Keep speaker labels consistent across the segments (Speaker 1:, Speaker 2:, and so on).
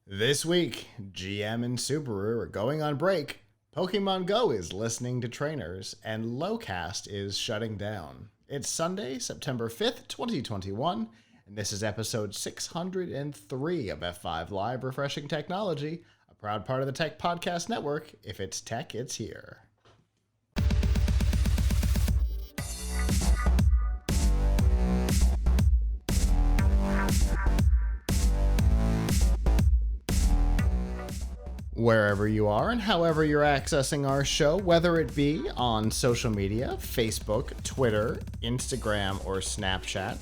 Speaker 1: This week, GM and Subaru are going on break, Pokemon Go is listening to trainers, and Locast is shutting down. It's Sunday, September 5th, 2021, and this is episode 603 of F5 Live Refreshing Technology, a proud part of the Tech Podcast Network. If it's tech, it's here. Wherever you are and however you're accessing our show, whether it be on social media, Facebook, Twitter, Instagram, or Snapchat,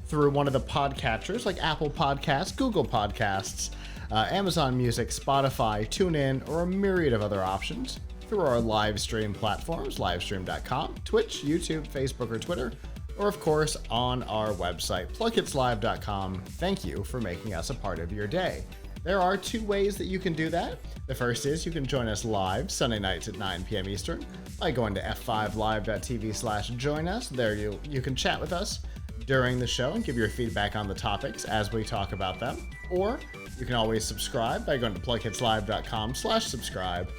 Speaker 1: through one of the podcatchers like Apple Podcasts, Google Podcasts, Amazon Music, Spotify, TuneIn, or a myriad of other options, through our live stream platforms, livestream.com, Twitch, YouTube, Facebook, or Twitter, or of course on our website, PLUGHITZ.com. Thank you for making us a part of your day. There are two ways that you can do that. The first is you can join us live Sunday nights at 9 p.m. Eastern by going to f5live.tv/join us. There you can chat with us during the show and give your feedback on the topics as we talk about them. Or you can always subscribe by going to PLUGHITZlive.com/subscribe.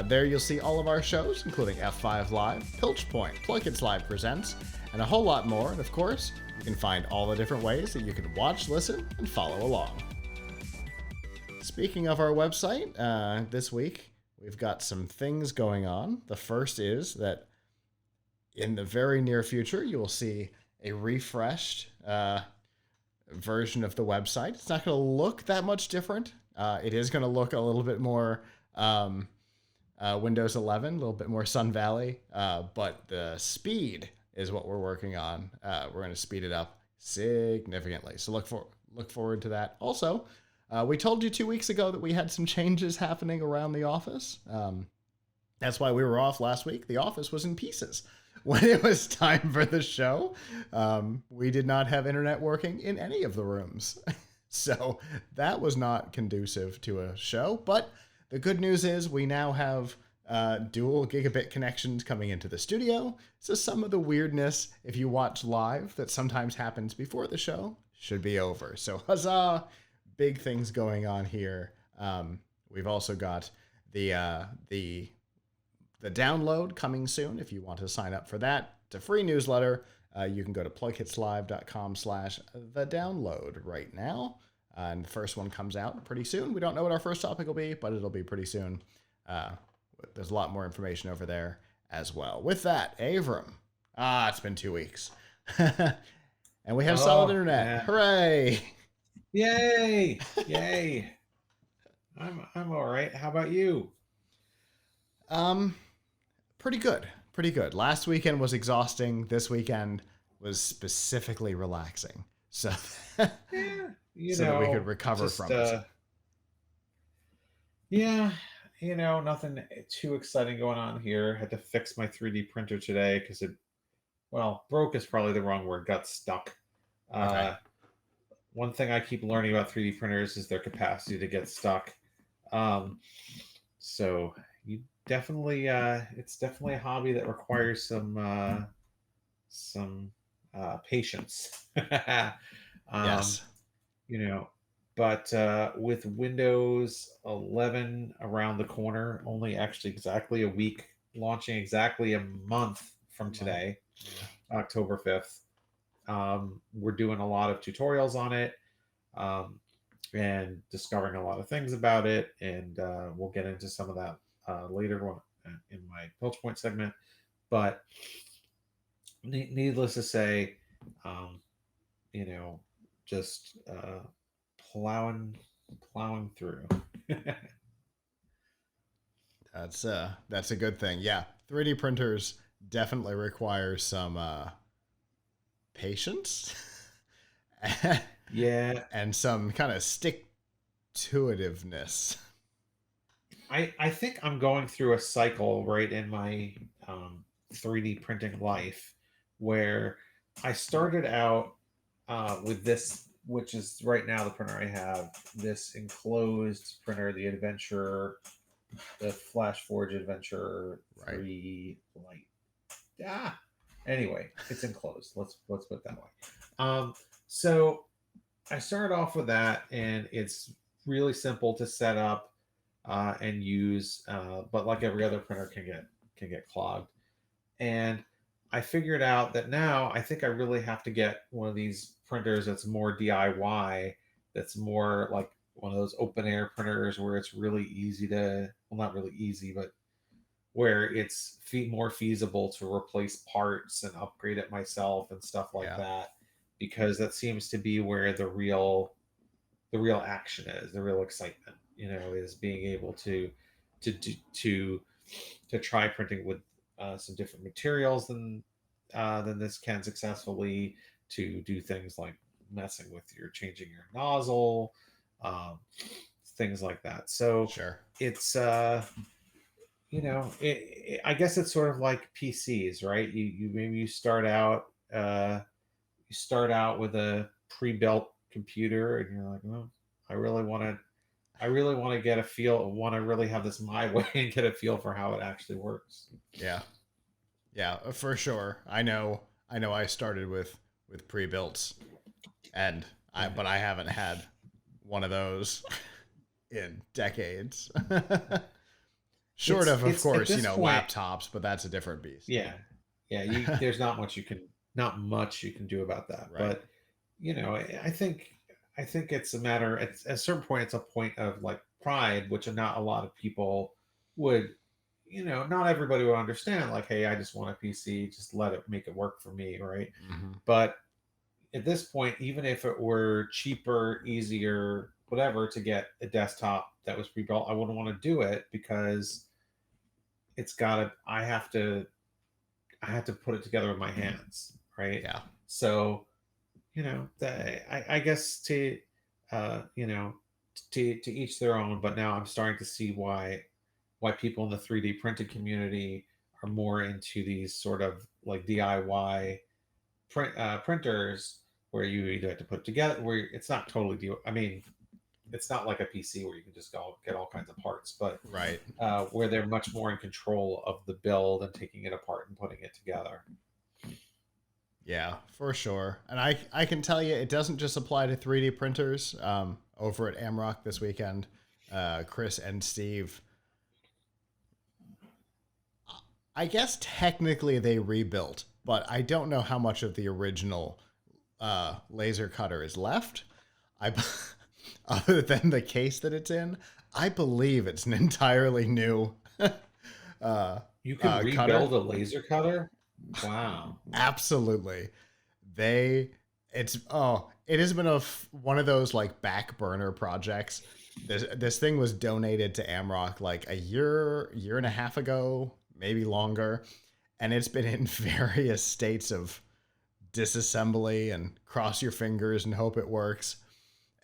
Speaker 1: There you'll see all of our shows, including F5 Live, Piltch Point, PLUGHITZ Live Presents, and a whole lot more. And of course, you can find all the different ways that you can watch, listen, and follow along. Speaking of our website, this week we've got some things going on. The first is that in the very near future, you will see a refreshed version of the website. It's not going to look that much different. It is going to look a little bit more Windows 11, a little bit more Sun Valley, but the speed is what we're working on. We're going to speed it up significantly. So look forward to that. Also, we told you 2 weeks ago that we had some changes happening around the office. That's why we were off last week. The office was in pieces when it was time for the show. We did not have internet working in any of the rooms. So that was not conducive to a show. But the good news is we now have dual gigabit connections coming into the studio. So some of the weirdness, if you watch live, that sometimes happens before the show, should be over. So huzzah! Big things going on here. We've also got the download coming soon. If you want to sign up for that, it's a free newsletter. You can go to PLUGHITZlive.com/thedownload right now. And the first one comes out pretty soon. We don't know what our first topic will be, but it'll be pretty soon. There's a lot more information over there as well. With that, Avram. It's been 2 weeks. And we have solid internet. Man. Hooray!
Speaker 2: Yay! Yay! I'm all right. How about you?
Speaker 1: Pretty good. Pretty good. Last weekend was exhausting. This weekend was specifically relaxing. So, that we could recover from it.
Speaker 2: Yeah, nothing too exciting going on here. Had to fix my 3D printer today because broke is probably the wrong word. Got stuck.
Speaker 1: Okay.
Speaker 2: One thing I keep learning about 3D printers is their capacity to get stuck. So you definitely, it's definitely a hobby that requires some patience.
Speaker 1: Yes.
Speaker 2: But with Windows 11 around the corner, only actually exactly a week, launching exactly a month from today, October 5th. We're doing a lot of tutorials on it and discovering a lot of things about it. And we'll get into some of that later in my Piltch Point segment. But needless to say, just plowing through.
Speaker 1: That's a good thing. Yeah. 3D printers definitely require some patience.
Speaker 2: Yeah.
Speaker 1: And some kind of stick-to-itiveness.
Speaker 2: I think I'm going through a cycle right in my 3D printing life where I started out with this, which is right now the printer I have, this enclosed printer, the Adventure, the Flash Forge Adventure 3 Lite. Anyway, it's enclosed. Let's put it that way. So I started off with that, and it's really simple to set up and use, but like every other printer can get clogged. And I figured out that now I think I really have to get one of these printers that's more DIY, that's more like one of those open air printers where it's really easy to, well, not really easy, but where it's more feasible to replace parts and upgrade it myself and stuff like that, because that seems to be where the real action is, the real excitement, is being able to try printing with some different materials than this can successfully, to do things like messing with changing your nozzle, things like that. So
Speaker 1: Sure.
Speaker 2: it's I guess it's sort of like PCs, right? You maybe you start out with a pre-built computer, and you're like, well, I really want to get a feel, want to really have this my way and get a feel for how it actually works.
Speaker 1: Yeah, for sure. I know I started with pre-builts, but I haven't had one of those in decades. Short of course, point, laptops, but that's a different beast.
Speaker 2: Yeah. There's not much you can do about that. Right. But I think it's a matter, at a certain point, it's a point of like pride, which not a lot of people would, not everybody would understand. Like, hey, I just want a PC, just let it make it work for me, right?
Speaker 1: Mm-hmm.
Speaker 2: But at this point, even if it were cheaper, easier, whatever, to get a desktop that was pre-built, I wouldn't want to do it, because I have to put it together with my hands, right?
Speaker 1: Yeah.
Speaker 2: So, I guess to each their own. But now I'm starting to see why people in the 3D printing community are more into these sort of like DIY printers, where you either have to put together, where it's not totally it's not like a PC where you can just go get all kinds of parts, but
Speaker 1: right,
Speaker 2: where they're much more in control of the build and taking it apart and putting it together.
Speaker 1: Yeah, for sure. And I can tell you, it doesn't just apply to 3D printers. Over at Amrock this weekend, Chris and Steve, I guess technically they rebuilt, but I don't know how much of the original laser cutter is left. Other than the case that it's in, I believe it's an entirely new
Speaker 2: you can rebuild cutter. A laser cutter? Wow.
Speaker 1: Absolutely. It has been one of those like back burner projects. This thing was donated to Amrock like a year and a half ago, maybe longer, and it's been in various states of disassembly and cross your fingers and hope it works.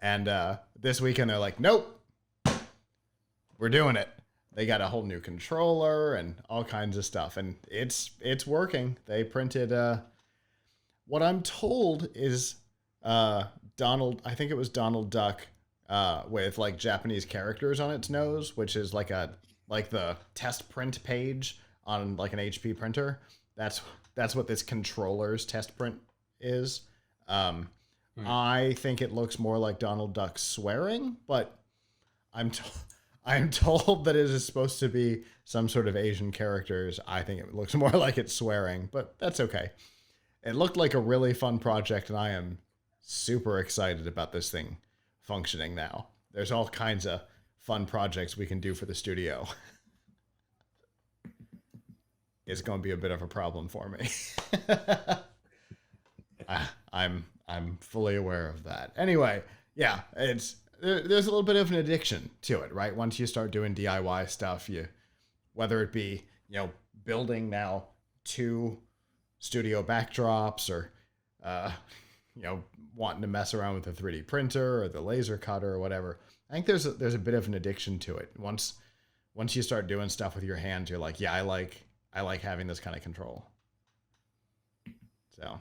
Speaker 1: And this weekend they're like, nope, we're doing it. They got a whole new controller and all kinds of stuff, and it's working. They printed what I'm told is Donald. I think it was Donald Duck with like Japanese characters on its nose, which is like the test print page on like an HP printer. That's what this controller's test print is. I think it looks more like Donald Duck swearing, but I'm told that it is supposed to be some sort of Asian characters. I think it looks more like it's swearing, but that's okay. It looked like a really fun project, and I am super excited about this thing functioning now. There's all kinds of fun projects we can do for the studio. It's going to be a bit of a problem for me. I'm fully aware of that. Anyway, yeah, there's a little bit of an addiction to it, right? Once you start doing DIY stuff, whether it be, building now 2 studio backdrops, or, wanting to mess around with the 3D printer or the laser cutter or whatever. I think there's a bit of an addiction to it. Once you start doing stuff with your hands, you're like, yeah, I like having this kind of control. So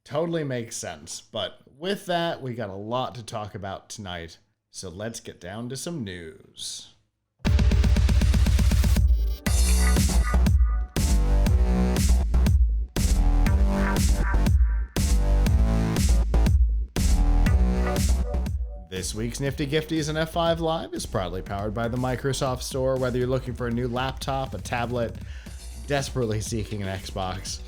Speaker 1: totally makes sense. But with that, we got a lot to talk about tonight. So let's get down to some news. This week's Nifty Gifties and F5 Live is proudly powered by the Microsoft Store. Whether you're looking for a new laptop, a tablet, desperately seeking an Xbox,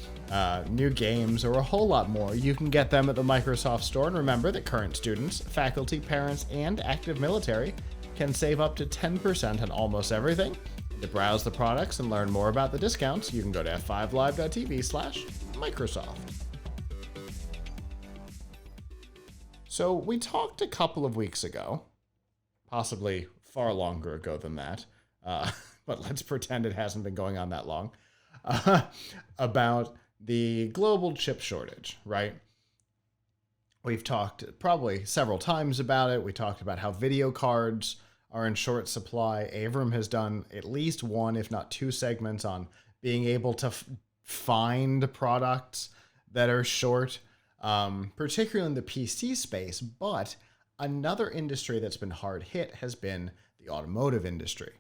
Speaker 1: new games, or a whole lot more, you can get them at the Microsoft Store. And remember that current students, faculty, parents, and active military can save up to 10% on almost everything. To browse the products and learn more about the discounts, you can go to f5live.tv/Microsoft. So we talked a couple of weeks ago, possibly far longer ago than that, but let's pretend it hasn't been going on that long, about the global chip shortage, right? We've talked probably several times about it. We talked about how video cards are in short supply. Avram has done at least one, if not two segments on being able to find products that are short, particularly in the PC space. But another industry that's been hard hit has been the automotive industry.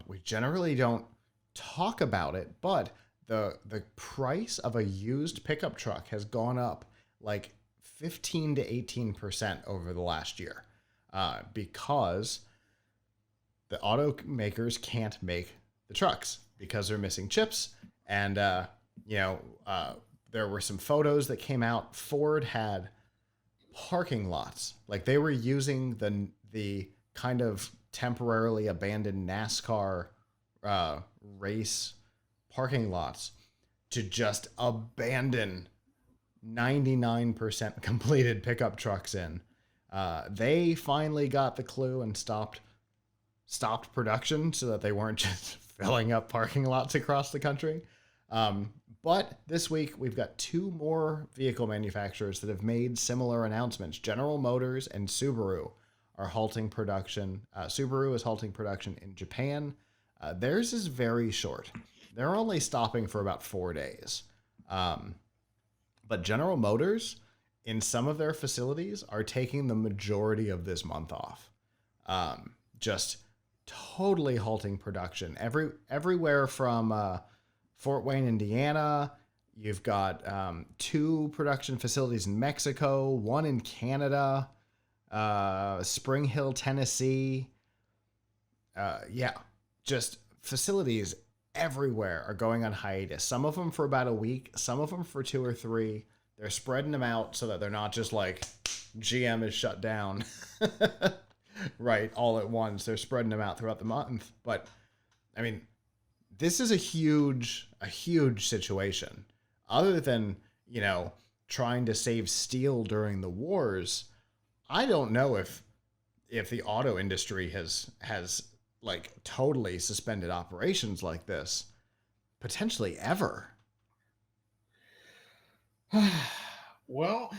Speaker 1: We generally don't talk about it, but the price of a used pickup truck has gone up like 15 to 18% over the last year, because the automakers can't make the trucks because they're missing chips. And there were some photos that came out. Ford had parking lots, like they were using the kind of temporarily abandoned NASCAR race parking lots to just abandon 99% completed pickup trucks in. They finally got the clue and stopped production so that they weren't just filling up parking lots across the country. But this week, we've got two more vehicle manufacturers that have made similar announcements. General Motors and Subaru are halting production. Subaru is halting production in Japan. Theirs is very short. They're only stopping for about 4 days. But General Motors, in some of their facilities, are taking the majority of this month off. Just totally halting production. Everywhere from Fort Wayne, Indiana. You've got two production facilities in Mexico, one in Canada, Spring Hill, Tennessee. Just facilities everywhere are going on hiatus. Some of them for about a week, some of them for 2 or 3. They're spreading them out so that they're not just like GM is shut down, right, all at once. They're spreading them out throughout the month. But I mean, this is a huge situation. Other than, trying to save steel during the wars, I don't know if the auto industry has like totally suspended operations like this, potentially ever.
Speaker 2: Well,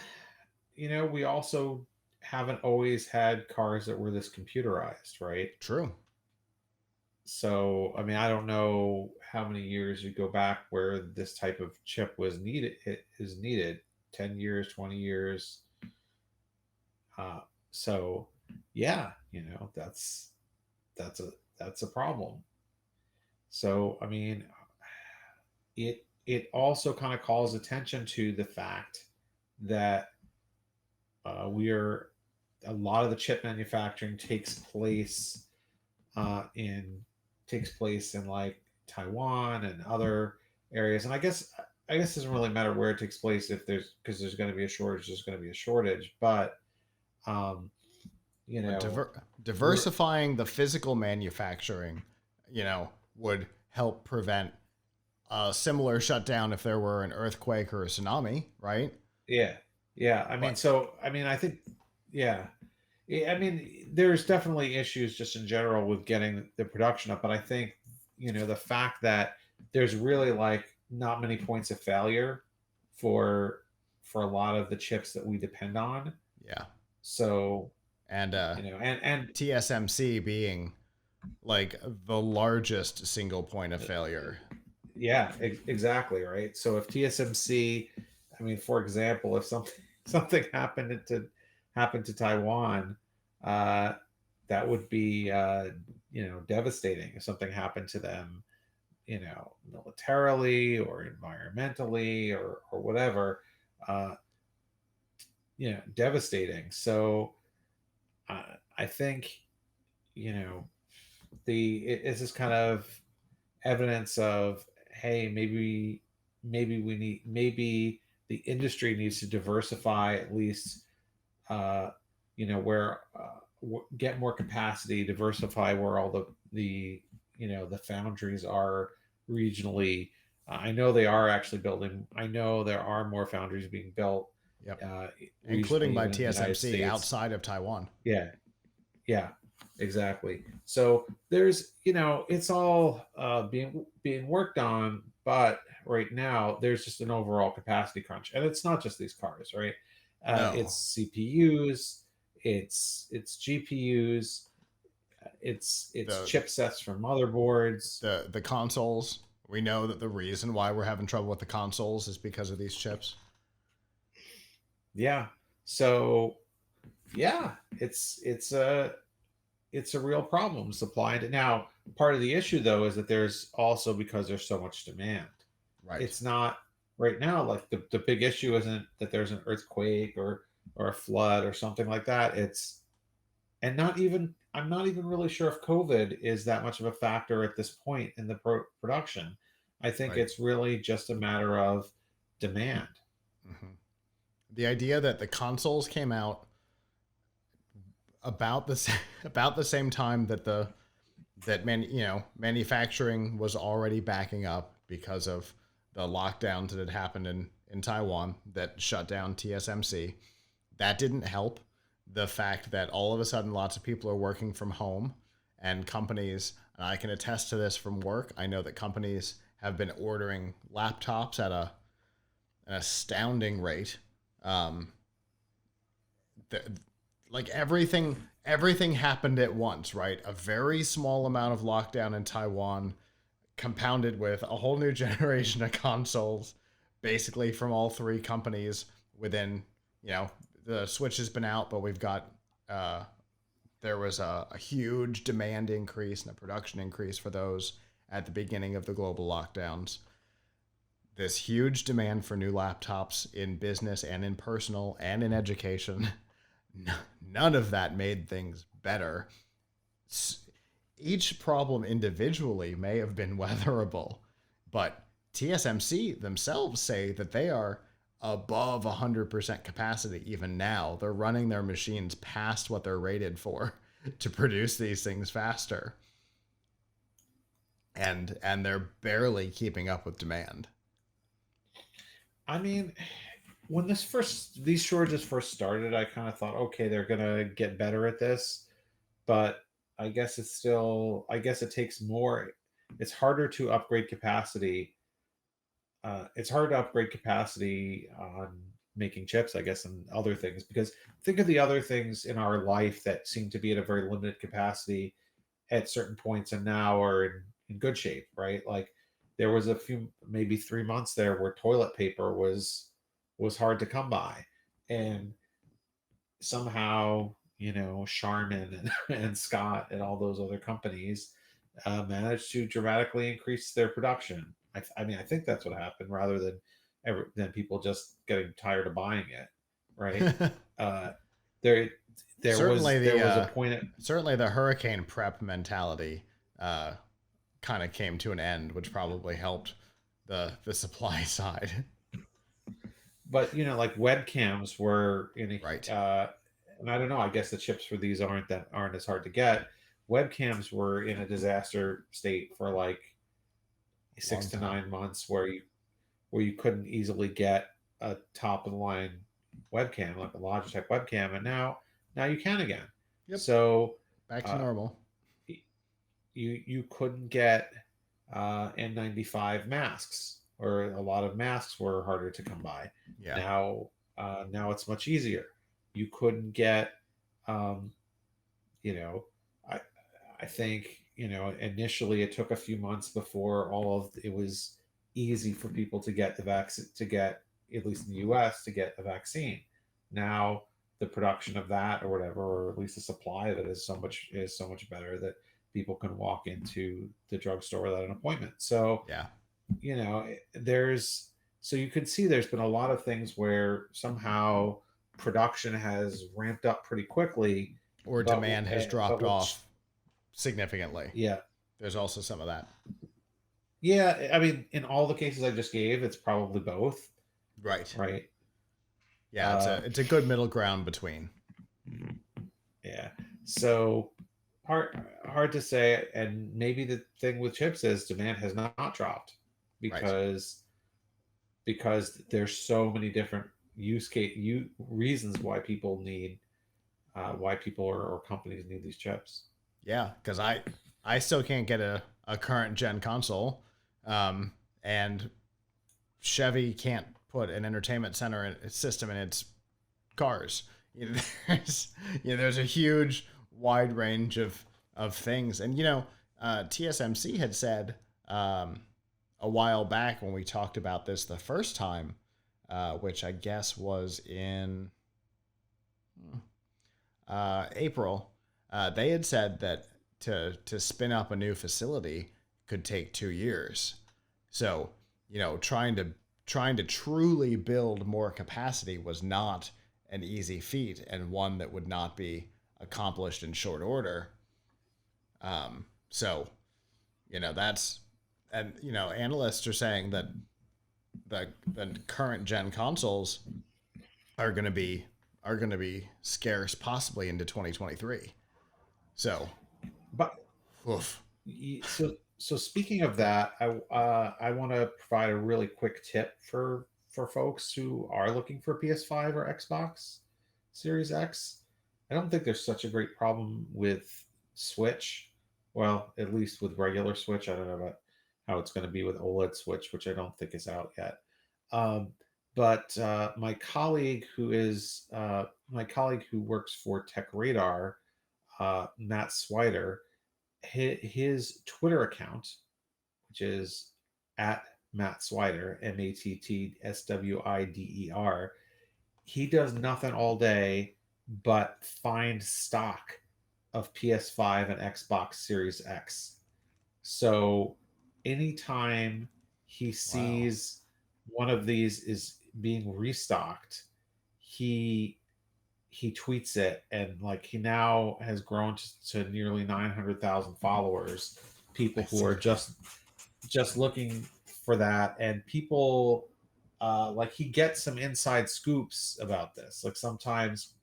Speaker 2: we also haven't always had cars that were this computerized, right?
Speaker 1: True.
Speaker 2: So, I mean, I don't know how many years you go back where this type of chip was needed. It is needed 10 years, 20 years. So yeah, that's a problem. So, I mean, it also kind of calls attention to the fact that a lot of the chip manufacturing takes place in like Taiwan and other areas. And I guess it doesn't really matter where it takes place because there's going to be a shortage. There's going to be a shortage, but
Speaker 1: diversifying the physical manufacturing, would help prevent a similar shutdown if there were an earthquake or a tsunami, right?
Speaker 2: Yeah. I mean, I think, yeah. I mean, there's definitely issues just in general with getting the production up, but I think, the fact that there's really like not many points of failure for a lot of the chips that we depend on.
Speaker 1: Yeah.
Speaker 2: So,
Speaker 1: and
Speaker 2: and
Speaker 1: TSMC being like the largest single point of failure.
Speaker 2: Yeah, exactly, right. So if TSMC, I mean, for example, if something happened to Taiwan, that would be devastating. If something happened to them, militarily or environmentally or whatever, devastating. So I think, you know, it's this kind of evidence of, hey, maybe the industry needs to diversify at least, uh, where get more capacity, diversify where all the foundries are regionally. I know they are actually building. I know there are more foundries being built,
Speaker 1: Yep.
Speaker 2: uh,
Speaker 1: Including
Speaker 2: regionally,
Speaker 1: by
Speaker 2: even in the United
Speaker 1: TSMC
Speaker 2: States.
Speaker 1: outside of Taiwan.
Speaker 2: Yeah, yeah, exactly. So there's, it's all being worked on, but right now there's just an overall capacity crunch, and it's not just these cars, right?
Speaker 1: No.
Speaker 2: It's CPUs, it's GPUs, it's
Speaker 1: The
Speaker 2: chipsets for motherboards.
Speaker 1: the consoles. We know that the reason why we're having trouble with the consoles is because of these chips.
Speaker 2: Yeah. So yeah, it's a real problem supply. Now, part of the issue though is that there's also, because there's so much demand.
Speaker 1: Right.
Speaker 2: It's not right now, like the big issue isn't that there's an earthquake or a flood or something like that. It's and not even I'm not even really sure if COVID is that much of a factor at this point in the production. I think
Speaker 1: Right.
Speaker 2: it's really just a matter of demand.
Speaker 1: Mm-hmm. The idea that the consoles came out about the about the same time that manufacturing was already backing up because of the lockdowns that had happened in Taiwan that shut down TSMC. That didn't help. The fact that all of a sudden lots of people are working from home and companies, and I can attest to this from work, I know that companies have been ordering laptops at an astounding rate. Um, the, like everything happened at once, right? A very small amount of lockdown in Taiwan compounded with a whole new generation of consoles basically from all three companies within, the Switch has been out, but we've got there was a huge demand increase and a production increase for those at the beginning of the global lockdowns. This huge demand for new laptops in business and in personal and in education. None of that made things better. Each problem individually may have been weatherable, but TSMC themselves say that they are above 100% capacity even now. They're running their machines past what they're rated for to produce these things faster. And they're barely keeping up with demand.
Speaker 2: I mean, when these shortages first started, I kind of thought, okay, they're gonna get better at this, but I guess it takes more. It's harder to upgrade capacity. It's hard to upgrade capacity on making chips, I guess, and other things, because think of the other things in our life that seem to be at a very limited capacity at certain points and now are in good shape, right? Like there was a few, maybe 3 months there where toilet paper was hard to come by, and somehow, Charmin and Scott and all those other companies managed to dramatically increase their production. I mean, I think that's what happened, rather than people just getting tired of buying it, right? Uh, there,
Speaker 1: certainly
Speaker 2: there
Speaker 1: the
Speaker 2: was a point at,
Speaker 1: certainly the hurricane prep mentality uh, kind of came to an end, which probably helped the supply side.
Speaker 2: but like webcams were
Speaker 1: Right.
Speaker 2: and I don't know. I guess the chips for these aren't as hard to get. Webcams were in a disaster state for like six
Speaker 1: Long
Speaker 2: to
Speaker 1: time.
Speaker 2: 9 months, where you couldn't easily get a top of the line webcam like a Logitech webcam, and now you can again.
Speaker 1: Yep.
Speaker 2: So
Speaker 1: Back to
Speaker 2: uh,
Speaker 1: normal.
Speaker 2: you couldn't get N95 masks, or a lot of masks were harder to come by.
Speaker 1: Yeah.
Speaker 2: Now it's much easier. You couldn't get, um, you know, I I think, initially it took a few months before all of it was easy for people to get the vaccine, to get, at least in the U.S., to get a vaccine. Now the production of that, or whatever, or at least the supply of it, is so much better that people can walk into the drugstore without an appointment. So
Speaker 1: Yeah.
Speaker 2: there's so you can see there's been a lot of things where somehow production has ramped up pretty quickly,
Speaker 1: or
Speaker 2: but
Speaker 1: demand has dropped
Speaker 2: which,
Speaker 1: off significantly.
Speaker 2: yeah,
Speaker 1: There's also some of that.
Speaker 2: yeah. I mean, in all the cases I just gave, it's probably both,
Speaker 1: Right.
Speaker 2: right?
Speaker 1: Yeah, it's a good middle ground between.
Speaker 2: Yeah. So hard to say, and maybe the thing with chips is demand has not dropped
Speaker 1: Right.
Speaker 2: because there's so many different reasons why people need why people or companies need these chips.
Speaker 1: Yeah, because I still can't get a current gen console, and Chevy can't put an entertainment center system in its cars. There's there's a huge wide range of things, and TSMC had said a while back when we talked about this the first time, which I guess was in April. They had said that to spin up a new facility could take 2 years. So trying to truly build more capacity was not an easy feat, and one that would not be accomplished in short order. So that's, and analysts are saying that the current gen consoles are going to be scarce possibly into 2023. So,
Speaker 2: But
Speaker 1: oof.
Speaker 2: so speaking of that, I want to provide a really quick tip for folks who are looking for PS5 or Xbox Series X. I don't think there's such a great problem with Switch. Well, at least with regular Switch. I don't know about how it's going to be with OLED Switch, which I don't think is out yet. Um, but my colleague who works for Tech Radar, Matt Swider, his Twitter account, which is at Matt Swider, MattsWider, he does nothing all day but find stock of PS5 and Xbox Series X. So anytime he
Speaker 1: Wow.
Speaker 2: sees one of these is being restocked, he tweets it, and like he now has grown to nearly 900,000 followers, people
Speaker 1: I
Speaker 2: who
Speaker 1: see
Speaker 2: are
Speaker 1: that.
Speaker 2: just looking for that. And people like he gets some inside scoops about this. Like sometimes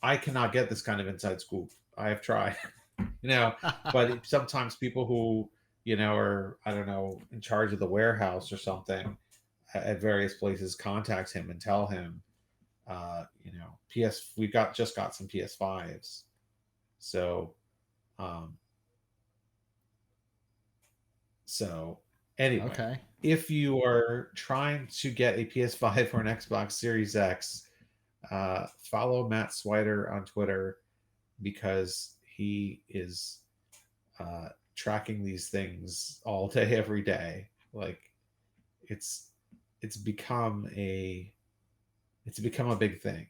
Speaker 2: I cannot get this kind of inside scoop. I have tried, but sometimes people who, are, I don't know, in charge of the warehouse or something at various places contact him and tell him, we've just got some PS5s. So, um, so anyway,
Speaker 1: Okay.
Speaker 2: if you are trying to get a PS5 or an Xbox Series X, follow Matt Swider on Twitter, because he is tracking these things all day, every day. Like it's it's become a big thing.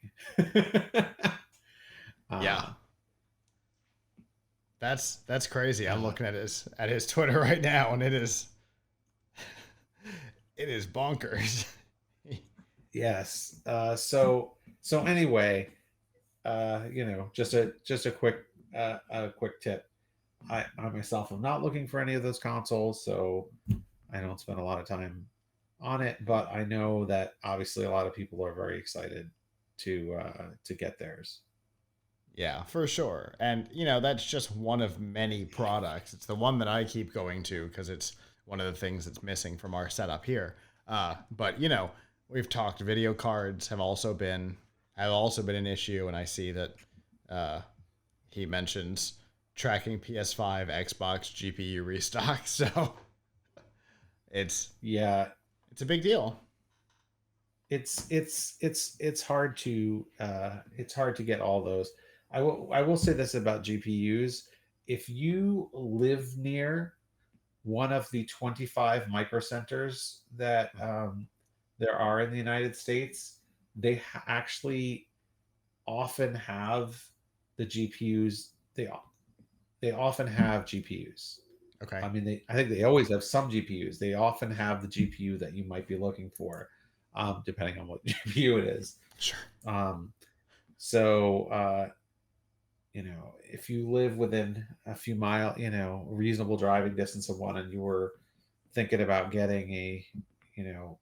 Speaker 1: Yeah.
Speaker 2: uh,
Speaker 1: That's crazy. I'm
Speaker 2: uh,
Speaker 1: looking at his Twitter right now, and it is bonkers.
Speaker 2: yes. So anyway, just a quick tip. I myself am not looking for any of those consoles, so I don't spend a lot of time on it. But I know that obviously a lot of people are very excited to get theirs.
Speaker 1: Yeah, for sure. And that's just one of many products. It's the one that I keep going to because it's one of the things that's missing from our setup here. But we've talked video cards have also been an issue, and I see that uh, he mentions tracking PS5, Xbox GPU restock. So it's
Speaker 2: Yeah,
Speaker 1: it's a big deal.
Speaker 2: it's hard to get all those. I will say this about GPUs: if you live near one of the 25 microcenters that there are in the United States, they actually often have the GPUs. They often have GPUs.
Speaker 1: Okay.
Speaker 2: I mean, I think they always have some GPUs. They often have the GPU that you might be looking for, depending on what GPU it is.
Speaker 1: Sure.
Speaker 2: Um, so if you live within a few mile, reasonable driving distance of one, and you were thinking about getting a, you know,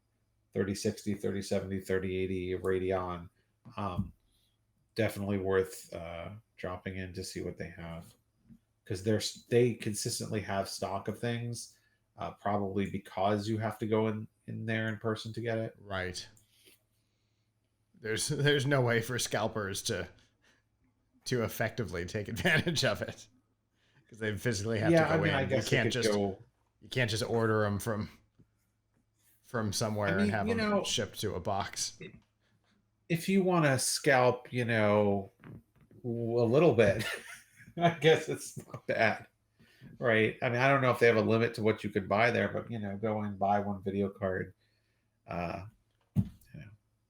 Speaker 2: 3060, 3070, 3080 Radeon, um, definitely worth dropping in to see what they have, because they consistently have stock of things, probably because you have to go in there in person to get it.
Speaker 1: Right. There's no way for scalpers to effectively take advantage of it because they physically have to
Speaker 2: Yeah, I
Speaker 1: go
Speaker 2: mean, I
Speaker 1: in. You
Speaker 2: guess they
Speaker 1: can't
Speaker 2: could
Speaker 1: just
Speaker 2: go.
Speaker 1: order them from
Speaker 2: I
Speaker 1: somewhere and
Speaker 2: mean,
Speaker 1: have them shipped to a box.
Speaker 2: if you want to scalp, a little bit, I guess it's not bad, right? I mean, I don't know if they have a limit to what you could buy there, but go and buy one video card. Uh, you know,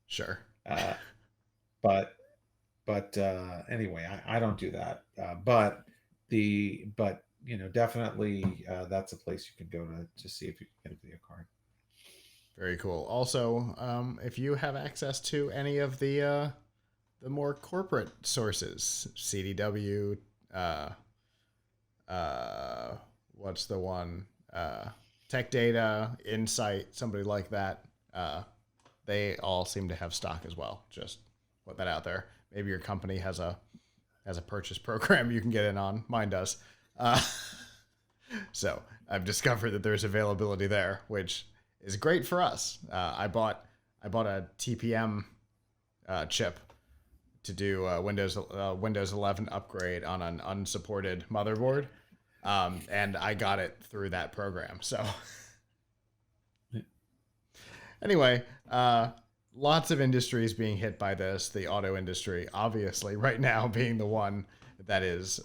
Speaker 1: Sure.
Speaker 2: uh, but anyway, I don't do that. But definitely that's a place you can go to see if you can get a video card.
Speaker 1: Very cool. Also, if you have access to any of the more corporate sources, CDW, uh, what's the one? Tech Data, Insight, somebody like that. They all seem to have stock as well. Just put that out there. Maybe your company has a purchase program you can get in on. Mine does. So I've discovered that there's availability there, which is great for us. I bought a TPM chip to do Windows 11 upgrade on an unsupported motherboard, and I got it through that program. So anyway, lots of industries being hit by this. The auto industry, obviously, right now being the one that is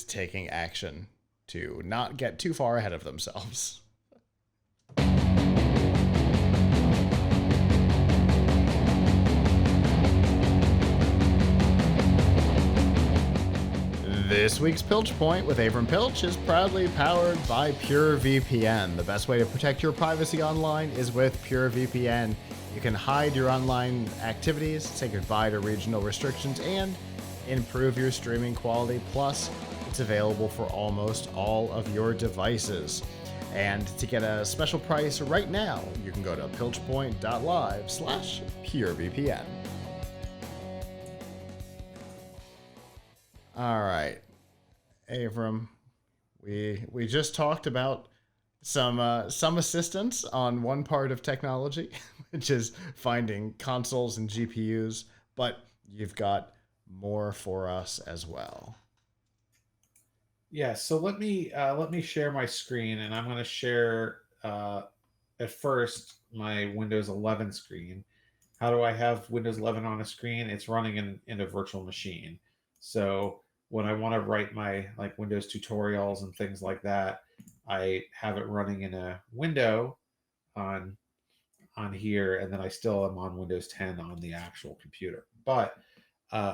Speaker 1: taking action to not get too far ahead of themselves. This week's Piltch Point with Avram Piltch is proudly powered by Purevpn. The best way to protect your privacy online is with Purevpn. You can hide your online activities, say goodbye to regional restrictions, and improve your streaming quality. Plus, it's available for almost all of your devices. And to get a special price right now, you can go to piltchpoint.live/purevpn. All right, Avram, we just talked about some assistance on one part of technology, which is finding consoles and GPUs, but you've got more for us as well.
Speaker 2: Yeah, so let me share my screen, and I'm going to share at first my Windows 11 screen. How do I have Windows 11 on a screen? It's running in a virtual machine. So when I want to write my like Windows tutorials and things like that, I have it running in a window on here, and then I still am on Windows 10 on the actual computer. But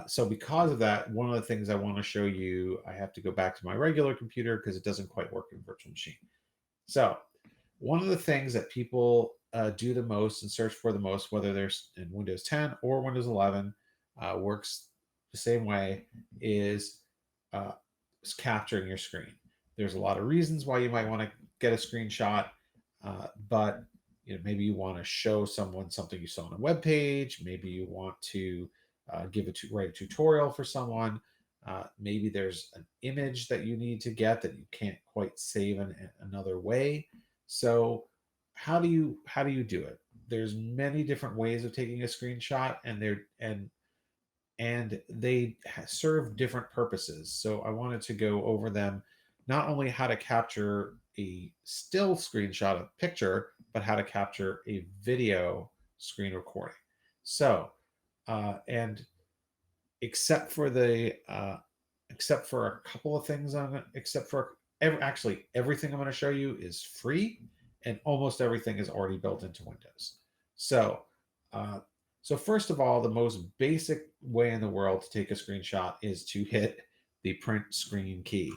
Speaker 2: so because of that, one of the things I want to show you, I have to go back to my regular computer because it doesn't quite work in virtual machine. So one of the things that people do the most and search for the most, whether they're in Windows 10 or Windows 11, works the same way, is capturing your screen. There's a lot of reasons why you might want to get a screenshot, but maybe you want to show someone something you saw on a web page. Maybe you want to write a tutorial for someone. Maybe there's an image that you need to get that you can't quite save in another way. So how do you do it? There's many different ways of taking a screenshot, and they serve different purposes. So I wanted to go over them, not only how to capture a still screenshot of a picture, but how to capture a video screen recording. So, and except for a couple of things actually everything I'm going to show you is free, and almost everything is already built into Windows. So, so first of all, the most basic way in the world to take a screenshot is to hit the print screen key.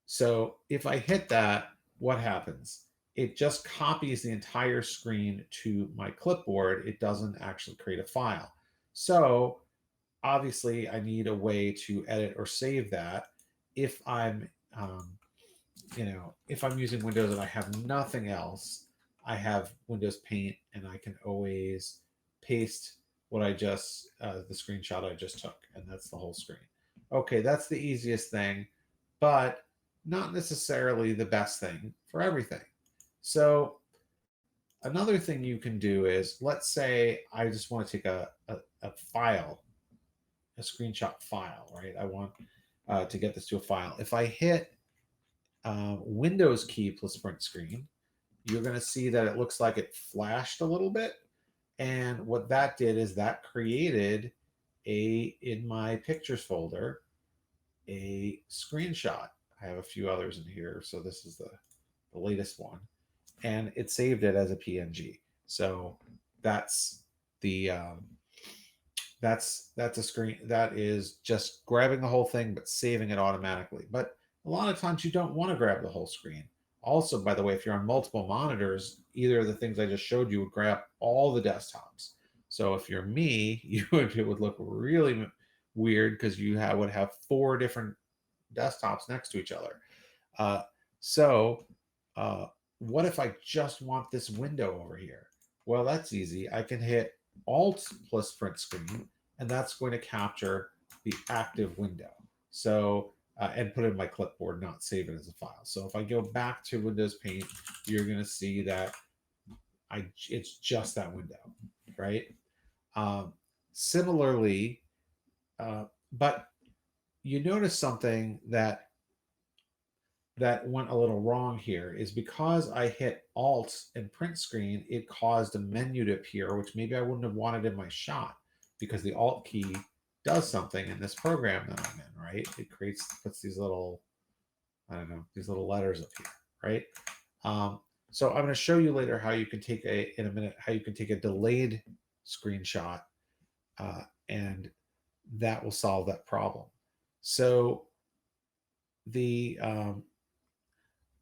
Speaker 2: So if I hit that, what happens? It just copies the entire screen to my clipboard. It doesn't actually create a file. So obviously I need a way to edit or save that if I'm, if I'm using Windows and I have nothing else. I have Windows Paint, and I can always paste the screenshot I just took, and that's the whole screen. Okay, that's the easiest thing, but not necessarily the best thing for everything. So another thing you can do is, let's say I just want to take a file, a screenshot file, right? I want to get this to a file. If I hit Windows key plus print screen, you're going to see that it looks like it flashed a little bit. And what that did is that created in my pictures folder, a screenshot. I have a few others in here. So this is the latest one, and it saved it as a PNG. So that's the, that's a screen that is just grabbing the whole thing, but saving it automatically. But a lot of times you don't want to grab the whole screen. Also, by the way, if you're on multiple monitors, either of the things I just showed you would grab all the desktops. So if you're me, it would look really weird because you would have 4 different desktops next to each other. So what if I just want this window over here? Well, that's easy. I can hit Alt plus print screen, and that's going to capture the active window. So, and put it in my clipboard, not save it as a file. So if I go back to Windows Paint, you're going to see that it's just that window, right? Similarly, but you notice something that went a little wrong here is because I hit Alt and print screen, it caused a menu to appear, which maybe I wouldn't have wanted in my shot, because the Alt key does something in this program that I'm in, right? It puts these little, I don't know, these little letters up here, right? So I'm going to show you later how you can take in a minute, how you can take a delayed screenshot, and that will solve that problem. So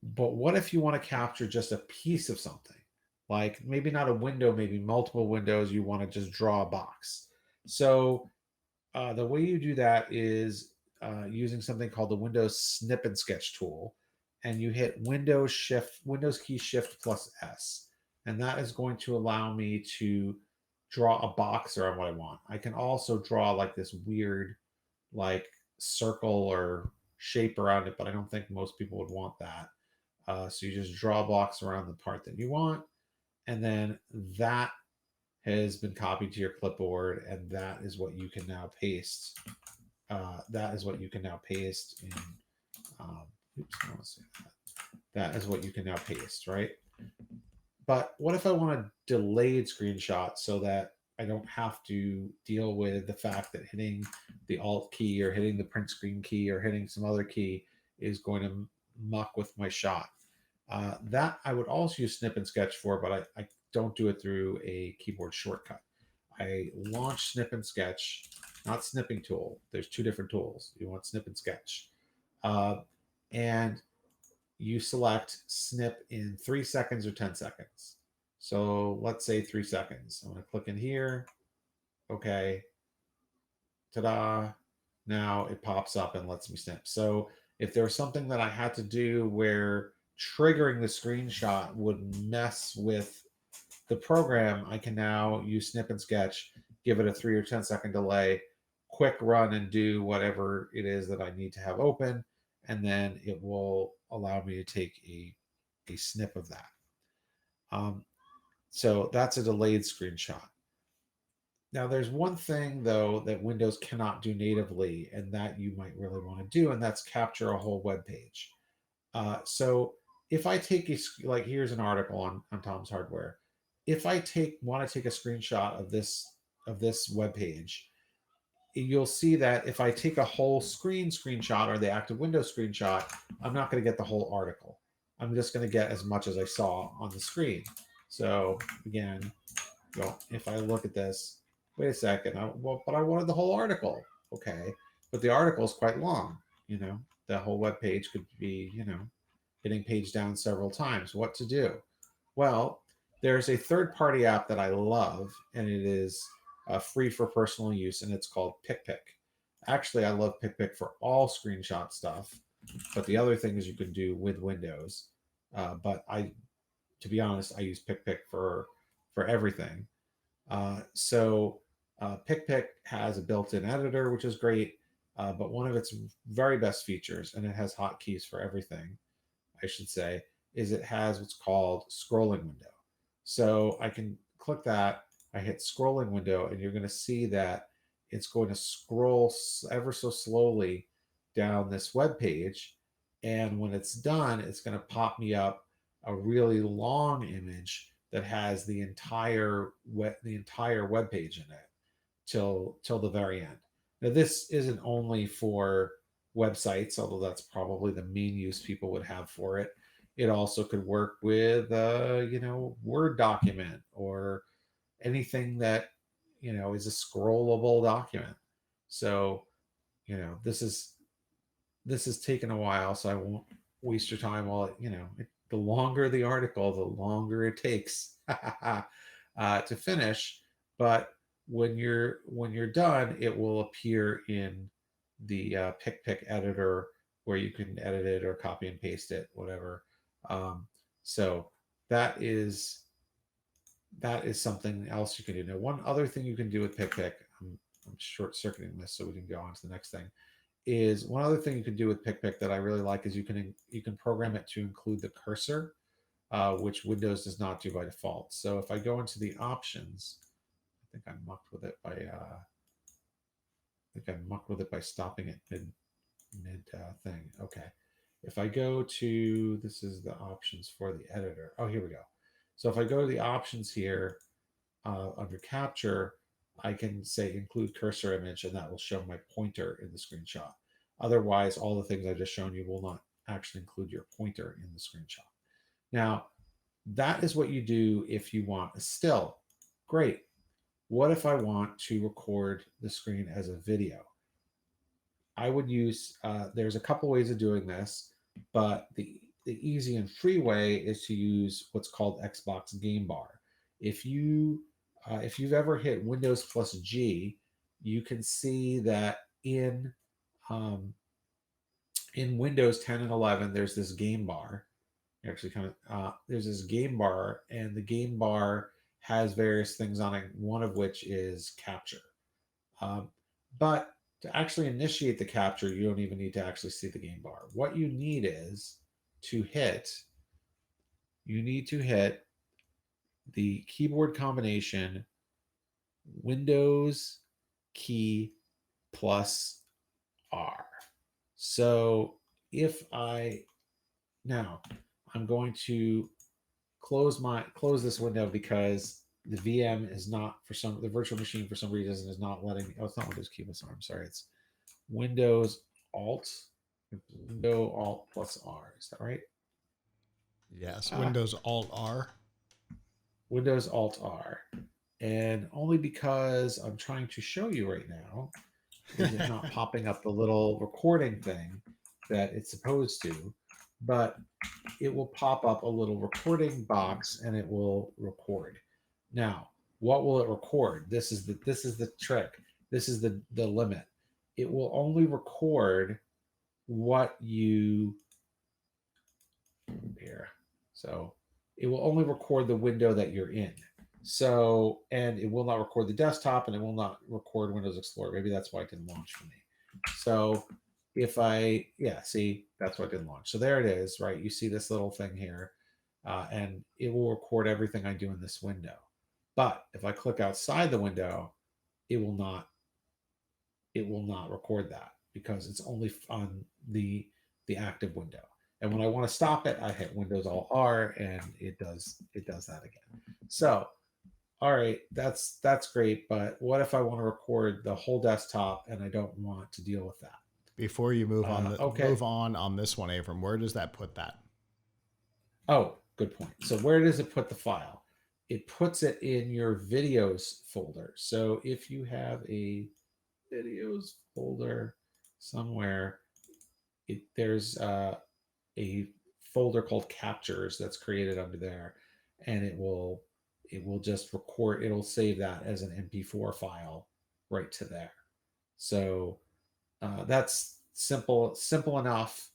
Speaker 2: but what if you want to capture just a piece of something? Like maybe not a window, maybe multiple windows, you want to just draw a box. So the way you do that is using something called the Windows Snip and Sketch tool. And you hit Windows key Shift plus S. And that is going to allow me to draw a box around what I want. I can also draw like this weird like circle or shape around it, but I don't think most people would want that. So you just draw a box around the part that you want, and then that has been copied to your clipboard, and that is what you can now paste. That is what you can now paste in. Oops, I want to say that. That is what you can now paste, right? But what if I want a delayed screenshot so that I don't have to deal with the fact that hitting the Alt key or hitting the print screen key or hitting some other key is going to muck with my shot? That I would also use Snip and Sketch for, but I don't do it through a keyboard shortcut. I launch Snip and Sketch, not snipping tool. There's 2 different tools. You want Snip and Sketch. And you select snip in 3 seconds or 10 seconds. So let's say 3 seconds. I'm going to click in here. Okay. Ta-da. Now it pops up and lets me snip. So if there was something that I had to do where triggering the screenshot would mess with the program, I can now use Snip and Sketch, give it a 3 or 10 second delay, quick run and do whatever it is that I need to have open, and then it will allow me to take a snip of that. So that's a delayed screenshot. Now, there's one thing, though, that Windows cannot do natively, and that you might really want to do, and that's capture a whole web page. So if I take like here's an article on Tom's Hardware. If I want to take a screenshot of this web page, you'll see that if I take a whole screenshot or the active Windows screenshot, I'm not going to get the whole article. I'm just going to get as much as I saw on the screen. So again, if I look at this, wait a second, but I wanted the whole article. Okay, but the article is quite long. The whole web page could be, hitting page down several times. What to do? Well, there's a third-party app that I love, and it is free for personal use, and it's called PiltchPn. Actually, I love PiltchPn for all screenshot stuff, but the other things you can do with Windows. But to be honest, I use PiltchPn for everything. PiltchPn has a built-in editor, which is great, but one of its very best features, and it has hotkeys for everything, I should say, is it has what's called scrolling window. So I can click that, I hit scrolling window, and you're going to see that it's going to scroll ever so slowly down this web page. And when it's done, it's going to pop me up a really long image that has the entire web page in it till the very end. Now, this isn't only for websites, although that's probably the main use people would have for it. It also could work with Word document or anything that is a scrollable document. So this is taken a while, so I won't waste your time. The longer the article, the longer it takes to finish. But when you're done, it will appear in the PiltchPn editor where you can edit it or copy and paste it, whatever. So that is something else you can do. Now, one other thing you can do with PiltchPn, I'm short-circuiting this so we can go on to the next thing, is one other thing you can do with PiltchPn that I really like is you can program it to include the cursor, which Windows does not do by default. So if I go into the options, I think I mucked with it by stopping it mid thing. Okay. If I go to, this is the options for the editor. Oh, here we go. So if I go to the options here under capture, I can say include cursor image, and that will show my pointer in the screenshot. Otherwise, all the things I've just shown you will not actually include your pointer in the screenshot. Now, that is what you do if you want a still. Great. What if I want to record the screen as a video? I would use, there's a couple ways of doing this, but the easy and free way is to use what's called Xbox Game Bar. If you've ever hit Windows plus G, you can see that in Windows 10 and 11, there's this game bar. Actually, there's this game bar, and the game bar has various things on it, one of which is capture. But to actually initiate the capture, you don't even need to actually see the game bar. What you need is to hit the keyboard combination Windows key plus R. So I'm going to close this window because the VM is not, the virtual machine for some reason is not letting me. Oh, it's not Windows key plus R. I'm sorry. It's Windows Alt plus R. Is that right?
Speaker 1: Yes. Windows Alt R.
Speaker 2: Windows Alt R. And only because I'm trying to show you right now, is it not popping up the little recording thing that it's supposed to, but it will pop up a little recording box and it will record. Now, what will it record? This is the trick. This is the limit. It will only record what you here. So it will only record the window that you're in. So, and it will not record the desktop, and it will not record Windows Explorer. Maybe that's why it didn't launch for me. So if see, that's why it didn't launch. So there it is, right? You see this little thing here, and it will record everything I do in this window. But if I click outside the window, it will not record that because it's only on the active window. And when I want to stop it, I hit Windows Alt R, and it does that again. So, all right, that's great. But what if I want to record the whole desktop and I don't want to deal with that?
Speaker 1: Before you move on this one, Avram, where does that put that?
Speaker 2: Oh, good point. So where does it put the file? It puts it in your videos folder. So if you have a videos folder somewhere, there's a folder called captures that's created under there, and it will it will just record, it'll save that as an MP4 file right to there. So that's simple enough.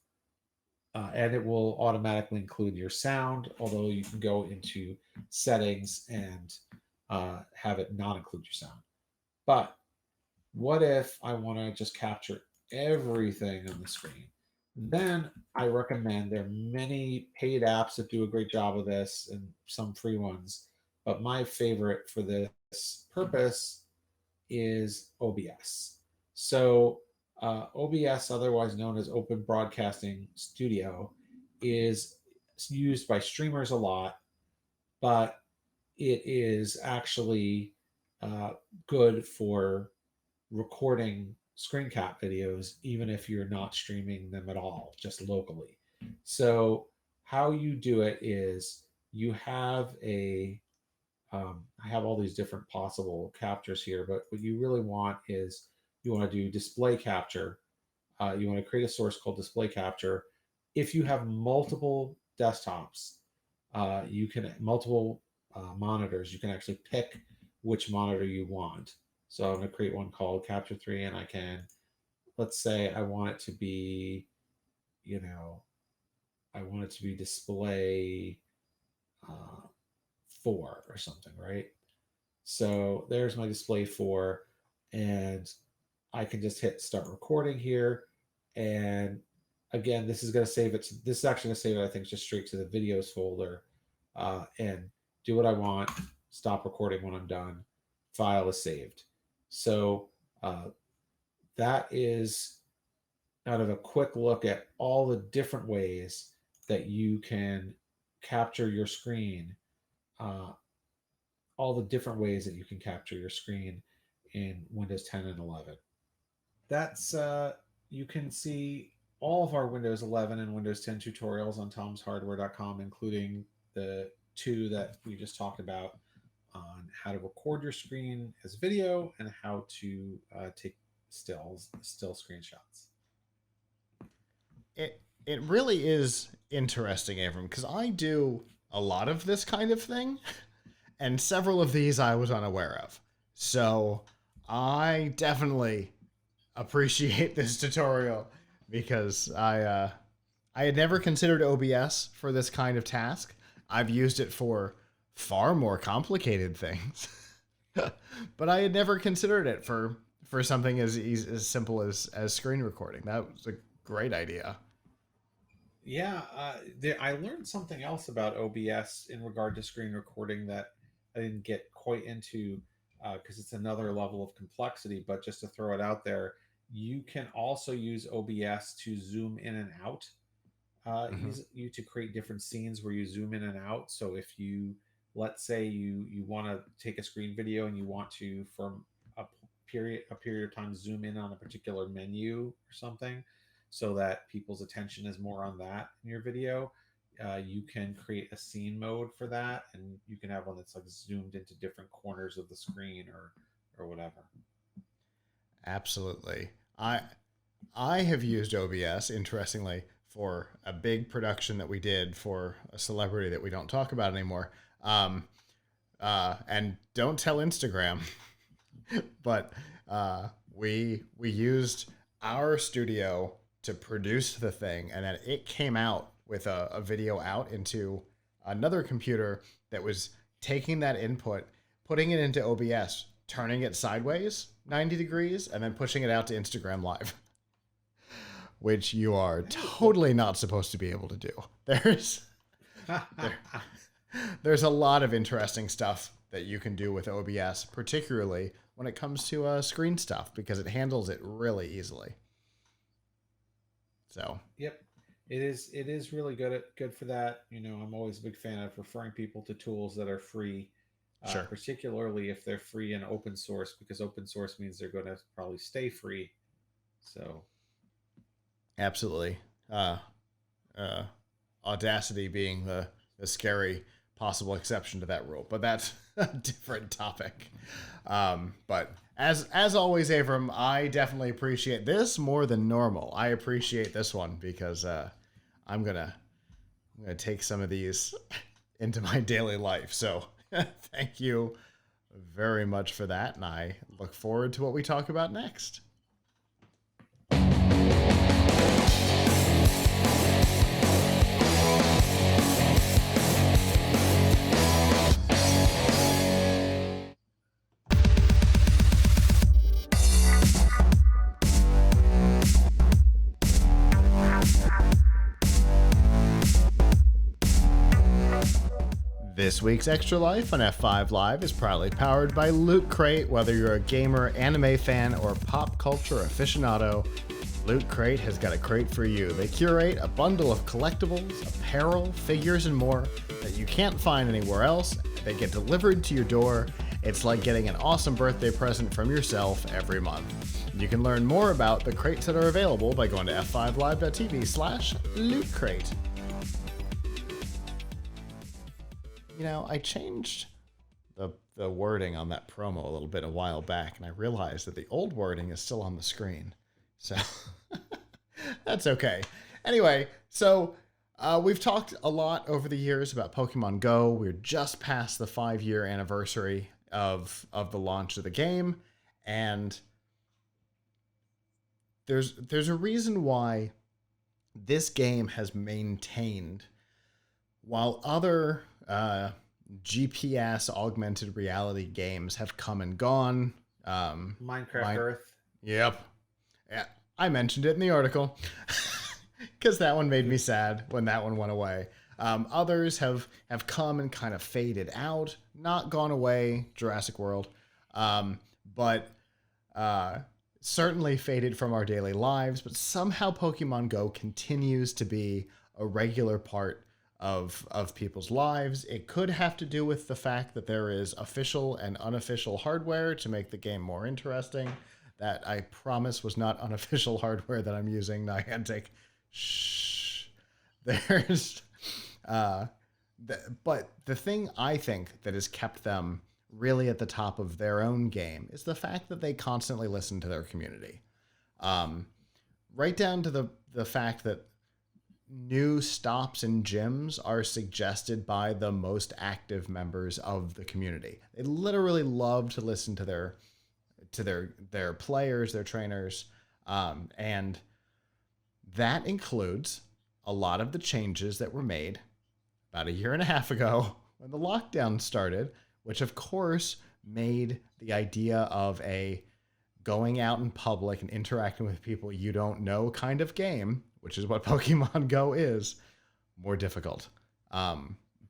Speaker 2: And it will automatically include your sound, although you can go into settings and have it not include your sound. But what if I want to just capture everything on the screen? Then I recommend, there are many paid apps that do a great job of this and some free ones. But my favorite for this purpose is OBS. So OBS, otherwise known as Open Broadcasting Studio, is used by streamers a lot, but it is actually good for recording screen cap videos, even if you're not streaming them at all, just locally. So how you do it is you have I have all these different possible captures here, but what you really want is you want to do display capture. You want to create a source called display capture. If you have multiple desktops, you can multiple monitors, you can actually pick which monitor you want. So I'm going to create one called Capture 3, and I can, let's say I want it to be, I want it to be display 4 or something, right? So there's my display 4, and I can just hit start recording here. And again, this is going to save it. This is actually going to save it, I think, just straight to the videos folder, and do what I want. Stop recording when I'm done. File is saved. So that is out of a quick look at all the different ways that you can capture your screen. All the different ways that you can capture your screen in Windows 10 and 11. That's you can see all of our Windows 11 and Windows 10 tutorials on tomshardware.com, including the 2 that we just talked about on how to record your screen as video and how to take still screenshots.
Speaker 1: It really is interesting, Avram, because I do a lot of this kind of thing, and several of these I was unaware of. So I definitely appreciate this tutorial, because I had never considered OBS for this kind of task. I've used it for far more complicated things, but I had never considered it for something as simple as screen recording. That was a great idea.
Speaker 2: Yeah, I learned something else about OBS in regard to screen recording that I didn't get quite into, because it's another level of complexity. But just to throw it out there, you can also use OBS to zoom in and out. Use you to create different scenes where you zoom in and out. So if you, let's say you want to take a screen video and you want to, from a period of time, zoom in on a particular menu or something, so that people's attention is more on that in your video, you can create a scene mode for that, and you can have one that's like zoomed into different corners of the screen or whatever.
Speaker 1: Absolutely. I have used OBS, interestingly, for a big production that we did for a celebrity that we don't talk about anymore. And don't tell Instagram, but we used our studio to produce the thing, and then it came out with a video out into another computer that was taking that input, putting it into OBS, turning it sideways 90 degrees, and then pushing it out to Instagram Live, which you are totally not supposed to be able to do. There's a lot of interesting stuff that you can do with OBS, particularly when it comes to screen stuff, because it handles it really easily. So
Speaker 2: yep, it is really good for that. I'm always a big fan of referring people to tools that are free,
Speaker 1: sure,
Speaker 2: particularly if they're free and open source, because open source means they're going to probably stay free. So
Speaker 1: absolutely. Audacity being the scary possible exception to that rule, but that's a different topic. But as always, Avram, I definitely appreciate this more than normal. I appreciate this one because I'm gonna take some of these into my daily life. So Thank you very much for that, and I look forward to what we talk about next. This week's Extra Life on F5 Live is proudly powered by Loot Crate. Whether you're a gamer, anime fan, or pop culture aficionado, Loot Crate has got a crate for you. They curate a bundle of collectibles, apparel, figures, and more that you can't find anywhere else. They get delivered to your door. It's like getting an awesome birthday present from yourself every month. You can learn more about the crates that are available by going to f5live.tv/lootcrate. You know, I changed the wording on that promo a little bit a while back, and I realized that the old wording is still on the screen. So that's okay. Anyway, so we've talked a lot over the years about Pokemon Go. We're just past the 5-year anniversary of the launch of the game, and there's a reason why this game has maintained, while other GPS augmented reality games have come and gone.
Speaker 2: Minecraft Earth.
Speaker 1: Yep. Yeah, I mentioned it in the article because that one made me sad when that one went away. Others have come and kind of faded out, not gone away, Jurassic World, but certainly faded from our daily lives. But somehow Pokemon Go continues to be a regular part of people's lives. It could have to do with the fact that there is official and unofficial hardware to make the game more interesting. That I promise was not unofficial hardware that I'm using, Niantic. Shh. There's but the thing I think that has kept them really at the top of their own game is the fact that they constantly listen to their community. Right down to the fact that new stops and gyms are suggested by the most active members of the community. They literally love to listen to their players, their trainers, and that includes a lot of the changes that were made about 1.5 years ago when the lockdown started, which of course made the idea of a going out in public and interacting with people you don't know kind of game, which is what Pokemon Go is, more difficult.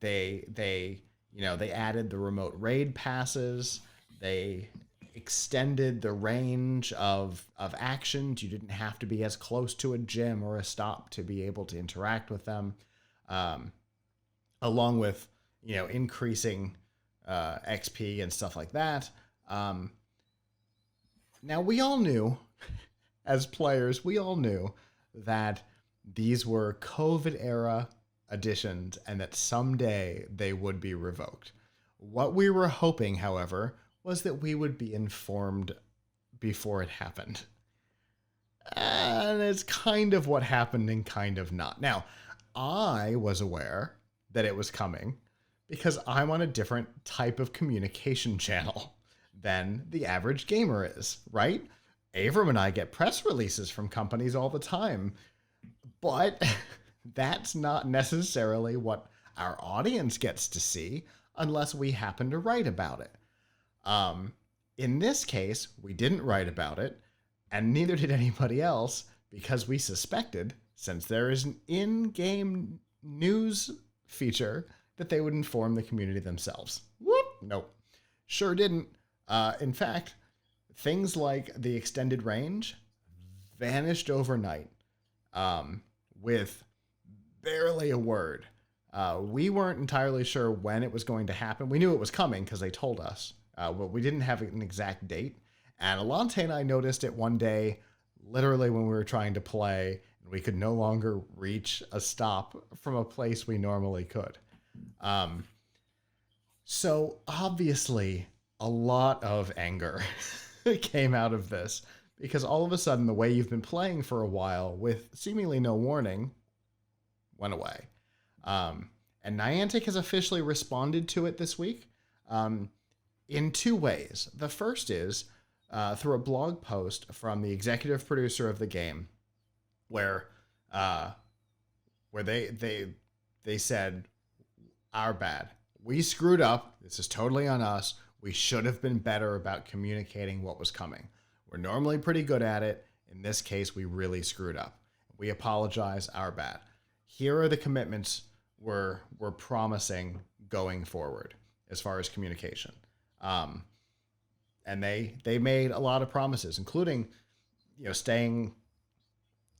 Speaker 1: They added the remote raid passes. They extended the range of actions. You didn't have to be as close to a gym or a stop to be able to interact with them, along with increasing XP and stuff like that. Now we all knew, as players, that these were COVID era additions and that someday they would be revoked. What we were hoping, however, was that we would be informed before it happened. And it's kind of what happened and kind of not. Now, I was aware that it was coming because I'm on a different type of communication channel than the average gamer is, right? Avram and I get press releases from companies all the time, but that's not necessarily what our audience gets to see unless we happen to write about it. In this case, we didn't write about it, and neither did anybody else, because we suspected, since there is an in-game news feature, that they would inform the community themselves. Whoop! Nope. Sure didn't. In fact, things like the extended range vanished overnight, with barely a word. We weren't entirely sure when it was going to happen. We knew it was coming because they told us, but we didn't have an exact date. And Alante and I noticed it one day, literally when we were trying to play, and we could no longer reach a stop from a place we normally could. So obviously, a lot of anger came out of this, because all of a sudden the way you've been playing for a while with seemingly no warning went away. And Niantic has officially responded to it this week. in two ways. The first is through a blog post from the executive producer of the game, where they said, "Our bad. We screwed up. This is totally on us. We should have been better about communicating what was coming. We're normally pretty good at it. In this case, we really screwed up. We apologize. Our bad. Here are the commitments we're promising going forward as far as communication." And they made a lot of promises, including, staying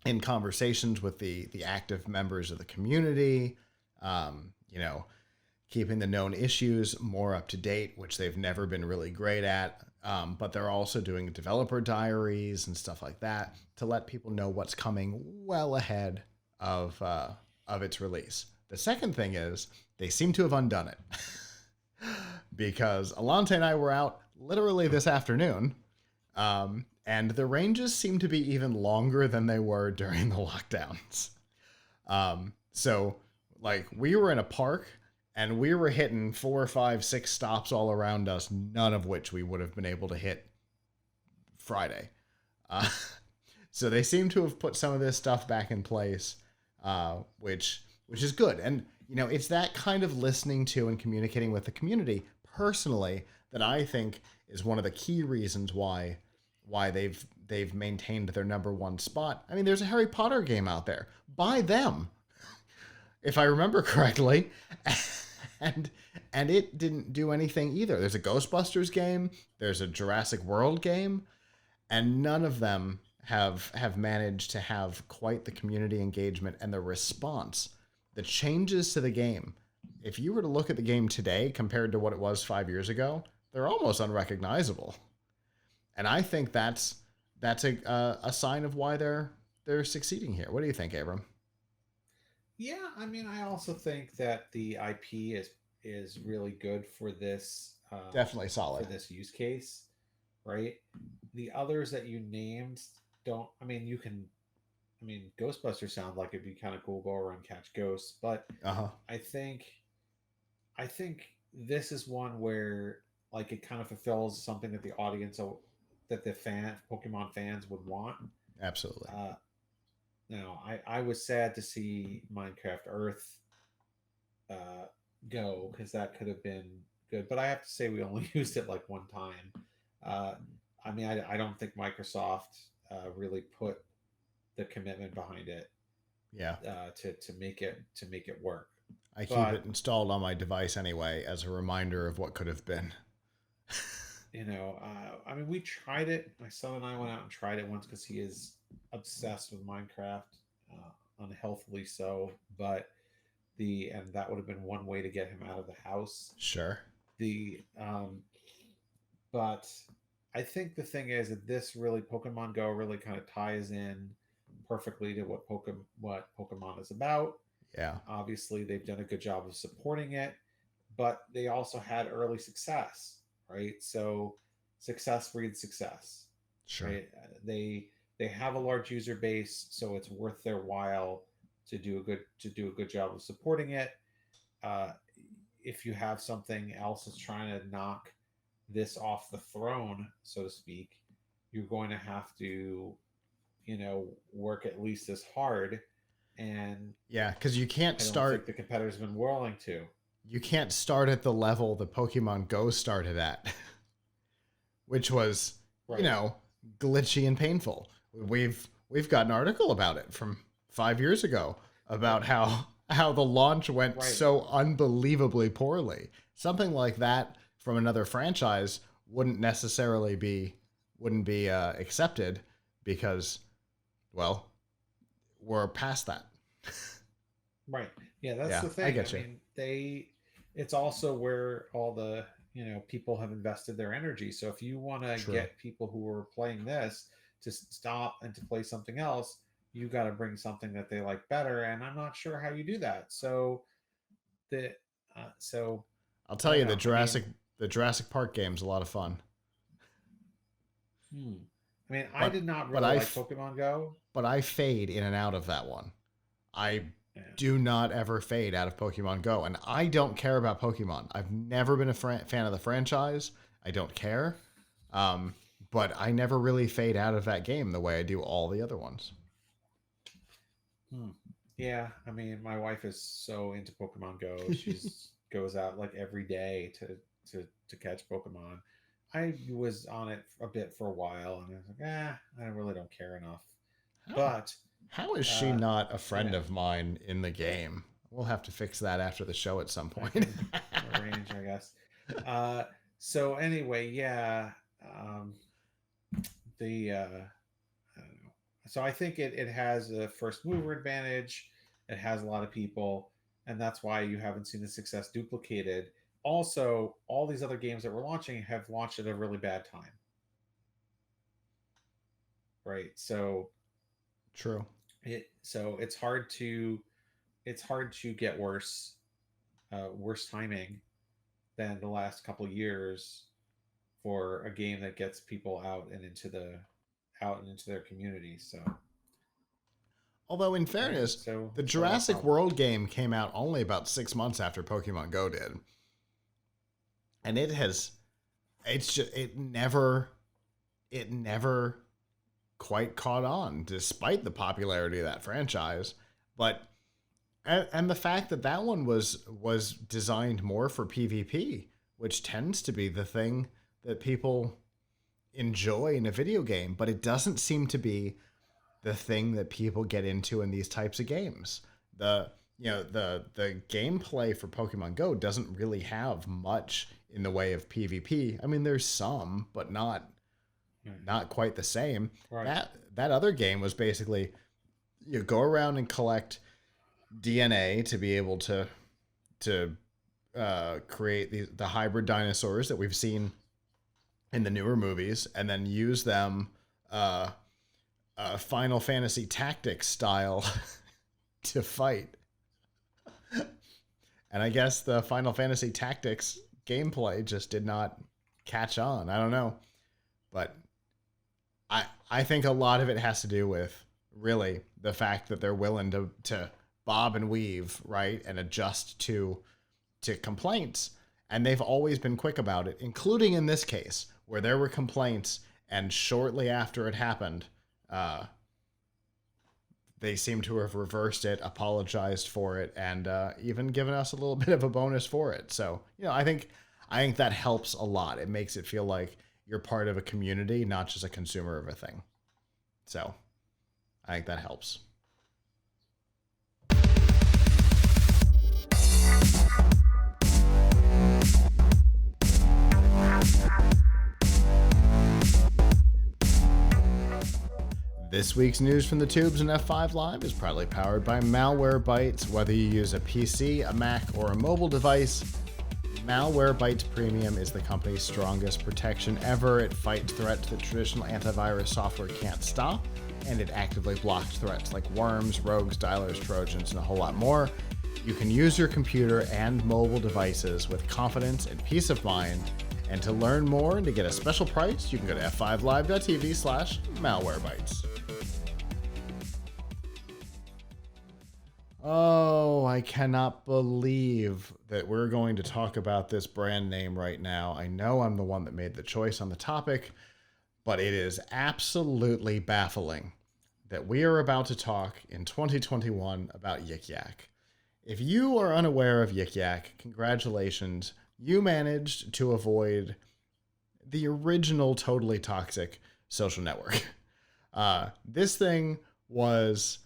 Speaker 1: in conversations with the active members of the community, keeping the known issues more up to date, which they've never been really great at. But they're also doing developer diaries and stuff like that to let people know what's coming well ahead of its release. The second thing is they seem to have undone it because Alante and I were out literally this afternoon, and the ranges seem to be even longer than they were during the lockdowns. So, like, we were in a park, and we were hitting 4, 5, 6 stops all around us, none of which we would have been able to hit Friday. So they seem to have put some of this stuff back in place, which is good. And, it's that kind of listening to and communicating with the community personally that I think is one of the key reasons why they've maintained their number one spot. I mean, there's a Harry Potter game out there by them, if I remember correctly, and it didn't do anything either. There's a Ghostbusters game, there's a Jurassic World game, and none of them have managed to have quite the community engagement and the response, the changes to the game. If you were to look at the game today compared to what it was 5 years ago, they're almost unrecognizable. And I think that's a sign of why they're succeeding here. What do you think, Avram?
Speaker 2: Yeah, I mean, I also think that the IP is really good for this.
Speaker 1: Definitely solid
Speaker 2: for this use case, right? The others that you named don't. I mean, Ghostbusters sounds like it'd be kind of cool, go around catch ghosts, but I think this is one where, like, it kind of fulfills something that the audience, that the Pokemon fans would want.
Speaker 1: Absolutely.
Speaker 2: Now, I was sad to see Minecraft Earth go, because that could have been good, but I have to say we only used it like one time. I mean, I don't think Microsoft really put the commitment behind it.
Speaker 1: Yeah.
Speaker 2: To make it work.
Speaker 1: I keep it installed on my device anyway as a reminder of what could have been.
Speaker 2: I mean, we tried it. My son and I went out and tried it once because he is obsessed with Minecraft, unhealthily so. But and that would have been one way to get him out of the house.
Speaker 1: Sure.
Speaker 2: But I think the thing is that this really, Pokemon Go really kind of ties in perfectly to what Pokemon is about.
Speaker 1: Yeah.
Speaker 2: Obviously, they've done a good job of supporting it, but they also had early success, right? So success breeds success.
Speaker 1: Sure.
Speaker 2: Right? They have a large user base, so it's worth their while to do a good job of supporting it. If you have something else that's trying to knock this off the throne, so to speak, you're going to have to, work at least as hard. And
Speaker 1: yeah, because you can't start.
Speaker 2: The competitors have been willing to.
Speaker 1: You can't start at the level the Pokemon Go started at, which was, glitchy and painful. We've got an article about it from 5 years ago about how the launch went so unbelievably poorly. Something like that from another franchise wouldn't be accepted because, well, we're past that.
Speaker 2: Right. Yeah, that's the thing.
Speaker 1: I get you.
Speaker 2: Mean, it's also where all the, people have invested their energy. So if you want to get people who are playing this to stop and to play something else, you got to bring something that they like better. And I'm not sure how you do that. So
Speaker 1: I'll tell you, the Jurassic Park game's a lot of fun.
Speaker 2: I mean, I did not really like Pokemon Go.
Speaker 1: But I fade in and out of that one. I do not ever fade out of Pokemon Go. And I don't care about Pokemon. I've never been a fan of the franchise. I don't care. But I never really fade out of that game the way I do all the other ones.
Speaker 2: Yeah, I mean, my wife is so into Pokemon Go. She's goes out like every day to catch Pokemon. I was on it a bit for a while, and I was like, I really don't care enough. But
Speaker 1: how is she not a friend
Speaker 2: yeah.
Speaker 1: of mine in the game? We'll have to fix that after the show at some point.
Speaker 2: Arrange, I guess. So anyway, yeah. I don't know. So I think it has a first mover advantage. It has a lot of people, and that's why you haven't seen the success duplicated. Also, all these other games that we're launching have launched at a really bad time. Right. So
Speaker 1: True.
Speaker 2: it's hard to get worse timing than the last couple of years for a game that gets people out and into their community. So,
Speaker 1: although in fairness,
Speaker 2: so
Speaker 1: the Jurassic World game came out only about 6 months after Pokemon Go did, and it never quite caught on, despite the popularity of that franchise. But and the fact that one was designed more for PvP, which tends to be the thing that people enjoy in a video game, but it doesn't seem to be the thing that people get into in these types of games. The gameplay for Pokemon Go doesn't really have much in the way of PvP. I mean, there's some, but not quite the same. Right. That other game was basically you go around and collect DNA to be able to create the hybrid dinosaurs that we've seen in the newer movies, and then use them Final Fantasy Tactics style to fight. And I guess the Final Fantasy Tactics gameplay just did not catch on. I don't know. But I think a lot of it has to do with really the fact that they're willing to bob and weave, right, and adjust to complaints. And they've always been quick about it, including in this case, where there were complaints, and shortly after it happened, they seem to have reversed it, apologized for it, and even given us a little bit of a bonus for it. So, I think that helps a lot. It makes it feel like you're part of a community, not just a consumer of a thing. So, I think that helps. This week's news from the tubes and F5 Live is proudly powered by Malwarebytes. Whether you use a PC, a Mac, or a mobile device, Malwarebytes Premium is the company's strongest protection ever. It fights threats that traditional antivirus software can't stop, and it actively blocks threats like worms, rogues, dialers, trojans, and a whole lot more. You can use your computer and mobile devices with confidence and peace of mind. And to learn more and to get a special price, you can go to f5live.tv/malwarebytes. Oh, I cannot believe that we're going to talk about this brand name right now. I know I'm the one that made the choice on the topic, but it is absolutely baffling that we are about to talk in 2021 about Yik Yak. If you are unaware of Yik Yak, congratulations. You managed to avoid the original totally toxic social network. This thing was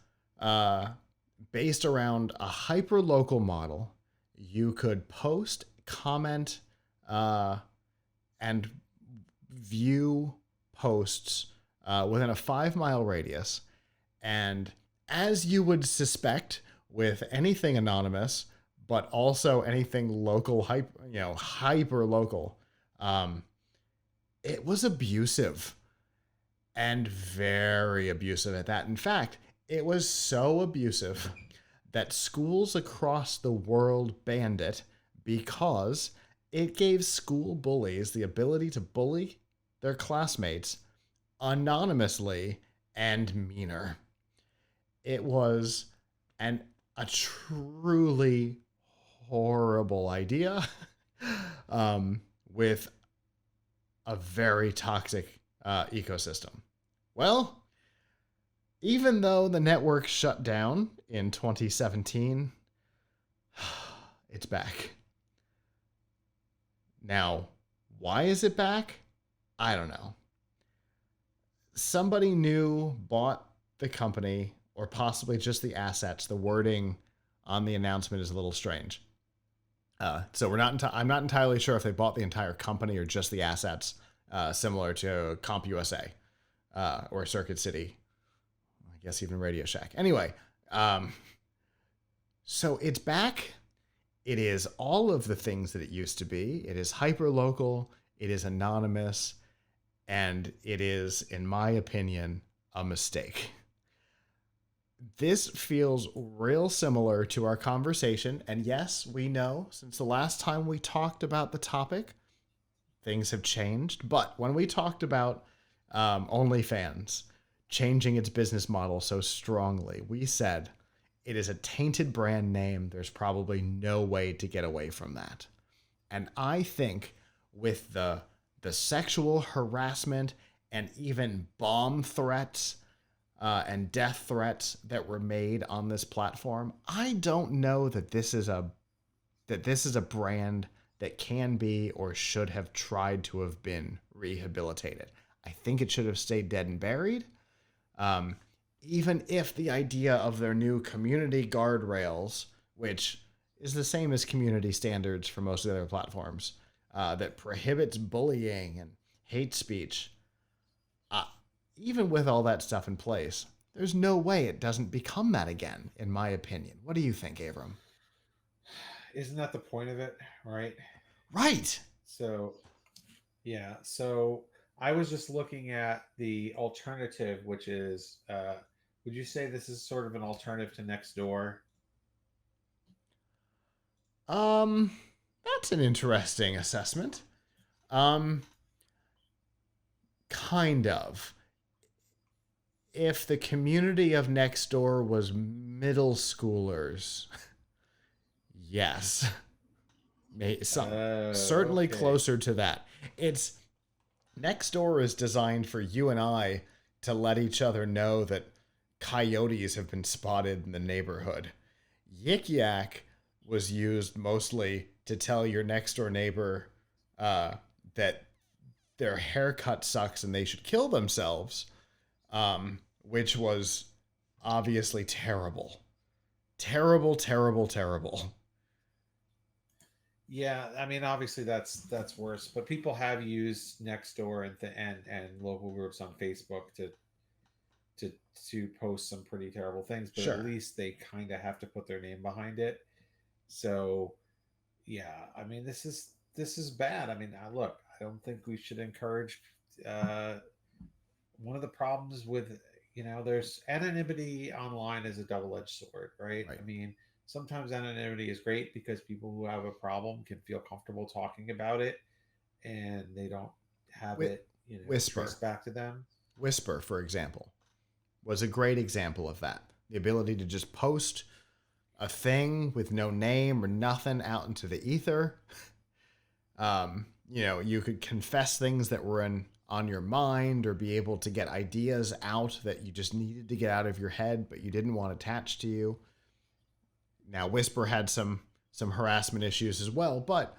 Speaker 1: based around a hyper-local model. You could post, comment, and view posts within a 5-mile radius. And as you would suspect with anything anonymous, but also anything local, hyper local, it was abusive, and very abusive at that. In fact, it was so abusive that schools across the world banned it because it gave school bullies the ability to bully their classmates anonymously and meaner. It was, and a truly horrible idea with a very toxic ecosystem. Well, even though the network shut down in 2017, it's back. Now, why is it back? I don't know. Somebody new bought the company, or possibly just the assets. The wording on the announcement is a little strange. So I'm not entirely sure if they bought the entire company or just the assets, similar to CompUSA or Circuit City. I guess even Radio Shack. Anyway, so it's back. It is all of the things that it used to be. It is hyperlocal. It is anonymous. And it is, in my opinion, a mistake. This feels real similar to our conversation. And yes, we know since the last time we talked about the topic, things have changed. But when we talked about OnlyFans changing its business model so strongly, we said it is a tainted brand name. There's probably no way to get away from that. And I think with the sexual harassment and even bomb threats and death threats that were made on this platform, I don't know that this is a brand that can be or should have tried to have been rehabilitated. I think it should have stayed dead and buried. Even if the idea of their new community guardrails, which is the same as community standards for most of the other platforms, that prohibits bullying and hate speech, even with all that stuff in place, there's no way it doesn't become that again, in my opinion. What do you think, Avram?
Speaker 2: Isn't that the point of it, right?
Speaker 1: Right.
Speaker 2: So, yeah. So I was just looking at the alternative, which is, would you say this is sort of an alternative to Nextdoor?
Speaker 1: That's an interesting assessment. Kind of. If the community of Nextdoor was middle schoolers, yes. Certainly
Speaker 2: okay.
Speaker 1: closer to that. It's Nextdoor is designed for you and I to let each other know that coyotes have been spotted in the neighborhood. Yik Yak was used mostly to tell your next door neighbor that their haircut sucks and they should kill themselves, which was obviously terrible. Terrible, terrible, terrible.
Speaker 2: Yeah, I mean, obviously that's worse, but people have used Nextdoor and local groups on Facebook to post some pretty terrible things, but
Speaker 1: Sure.
Speaker 2: at least they kind of have to put their name behind it. So, yeah, I mean, this is bad. I mean, look, I don't think we should encourage. One of the problems with there's anonymity online is a double-edged sword, right? I mean, sometimes anonymity is great because people who have a problem can feel comfortable talking about it, and they don't have it
Speaker 1: Whisper.
Speaker 2: traced back to them.
Speaker 1: Whisper, for example, was a great example of that. The ability to just post a thing with no name or nothing out into the ether. You could confess things that were on your mind or be able to get ideas out that you just needed to get out of your head, but you didn't want attached to you. Now, Whisper had some harassment issues as well, but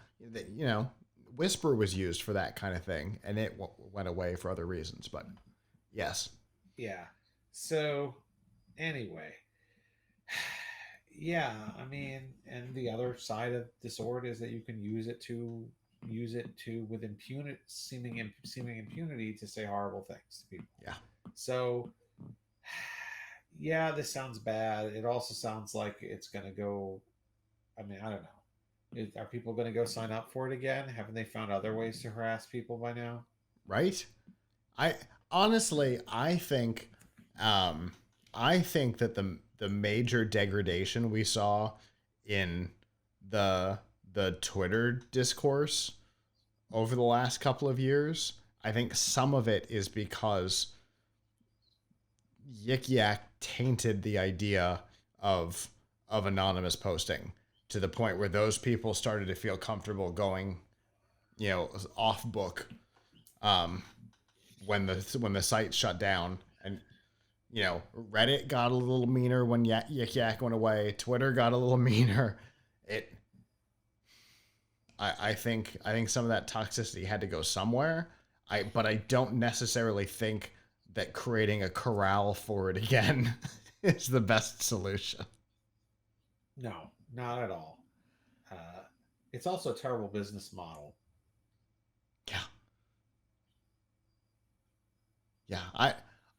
Speaker 1: Whisper was used for that kind of thing, and it went away for other reasons. But yes,
Speaker 2: yeah. So anyway, yeah. I mean, and the other side of Discord is that you can use it to with seeming impunity to say horrible things to people.
Speaker 1: Yeah.
Speaker 2: So yeah, this sounds bad. It also sounds like it's going to go. I mean, I don't know. Are people going to go sign up for it again? Haven't they found other ways to harass people by now?
Speaker 1: Right. I think that the major degradation we saw in the Twitter discourse over the last couple of years, I think some of it is because Yik Yak tainted the idea of of anonymous posting to the point where those people started to feel comfortable going, off book, when the site shut down. And Reddit got a little meaner when Yik Yak went away. Twitter got a little meaner. I think some of that toxicity had to go somewhere. But I don't necessarily think that creating a corral for it again is the best solution.
Speaker 2: No, not at all. It's also a terrible business model.
Speaker 1: Yeah. I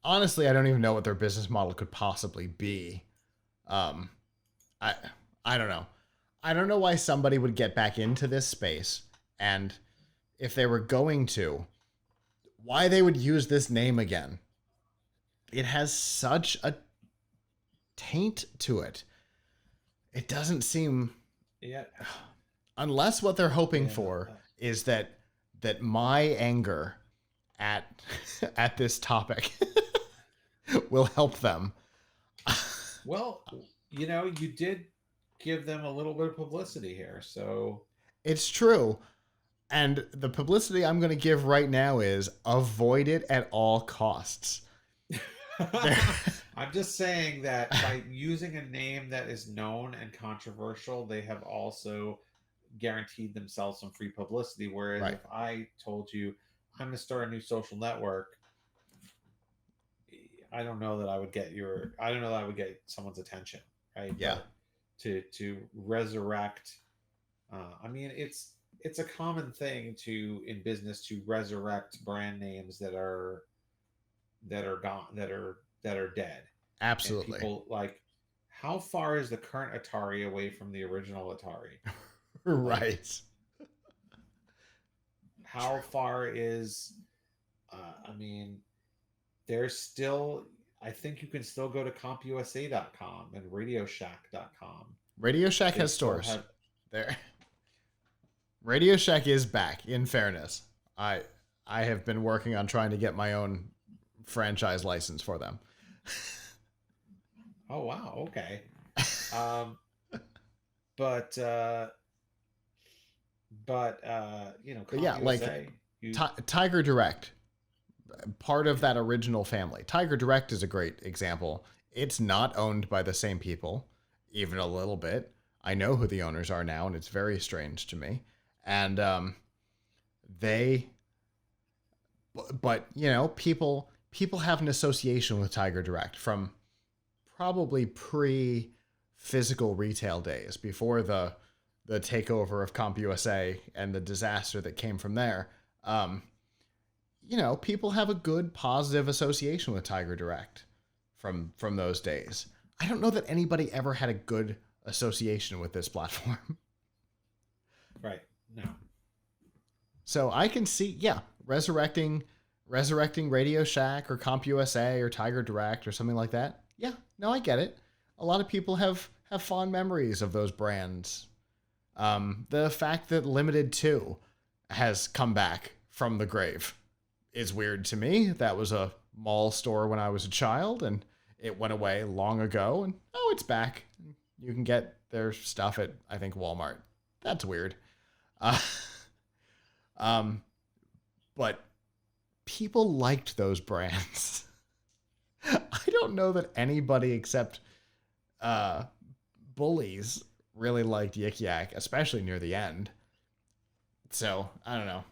Speaker 1: don't even know what their business model could possibly be. I don't know. I don't know why somebody would get back into this space, and if they were going to, why they would use this name again. It has such a taint to it. It doesn't seem...
Speaker 2: Yeah.
Speaker 1: Unless what they're hoping for is that my anger at this topic will help them.
Speaker 2: Well, you did give them a little bit of publicity here, so...
Speaker 1: It's true. And the publicity I'm going to give right now is avoid it at all costs.
Speaker 2: I'm just saying that by using a name that is known and controversial, they have also guaranteed themselves some free publicity. Whereas if I told you I'm going to start a new social network, I don't know that I would get someone's attention, right?
Speaker 1: Yeah.
Speaker 2: But to resurrect, it's a common thing in business to resurrect brand names that are gone, that are dead.
Speaker 1: Absolutely.
Speaker 2: And people how far is the current Atari away from the original Atari?
Speaker 1: Right.
Speaker 2: How far is there's still, I think you can still go to compusa.com and radioshack.com.
Speaker 1: Radio Shack has stores there. Radio Shack is back, in fairness. I have been working on trying to get my own franchise license for them.
Speaker 2: Oh, wow. Okay. But
Speaker 1: Tiger Direct, part of that original family. Tiger Direct is a great example. It's not owned by the same people, even a little bit. I know who the owners are now, and it's very strange to me. And people have an association with Tiger Direct from probably pre-physical retail days, before the takeover of CompUSA and the disaster that came from there. People have a good positive association with Tiger Direct from those days. I don't know that anybody ever had a good association with this platform.
Speaker 2: Right. No.
Speaker 1: So I can see, resurrecting Radio Shack or CompUSA or Tiger Direct or something like that. Yeah, no, I get it. A lot of people have fond memories of those brands. The fact that Limited 2 has come back from the grave is weird to me. That was a mall store when I was a child, and it went away long ago, and it's back. You can get their stuff at, I think, Walmart. That's weird. But people liked those brands. I don't know that anybody except bullies really liked Yik Yak, especially near the end. So, I don't know.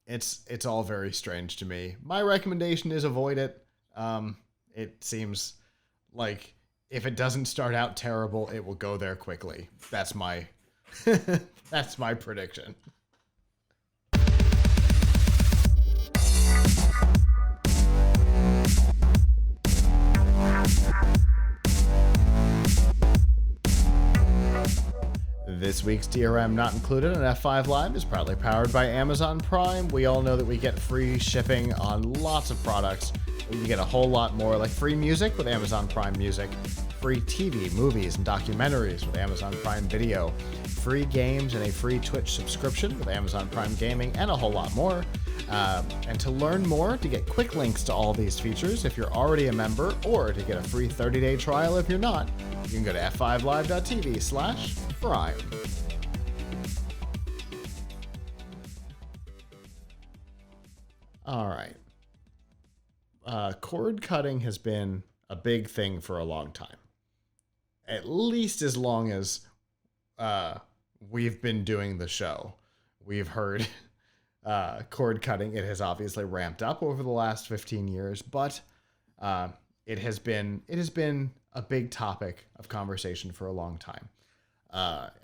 Speaker 1: It's all very strange to me. My recommendation is avoid it. It seems like if it doesn't start out terrible, it will go there quickly. That's my that's my prediction. This week's DRM Not Included on F5 Live is proudly powered by Amazon Prime. We all know that we get free shipping on lots of products. You get a whole lot more, like free music with Amazon Prime Music, free TV, movies, and documentaries with Amazon Prime Video, free games and a free Twitch subscription with Amazon Prime Gaming, and a whole lot more. And to learn more, to get quick links to all these features if you're already a member, or to get a free 30-day trial if you're not, you can go to f5live.tv/prime. All right. Cord cutting has been a big thing for a long time. At least as long as we've been doing the show. We've heard cord cutting. It has obviously ramped up over the last 15 years, but it has been a big topic of conversation for a long time.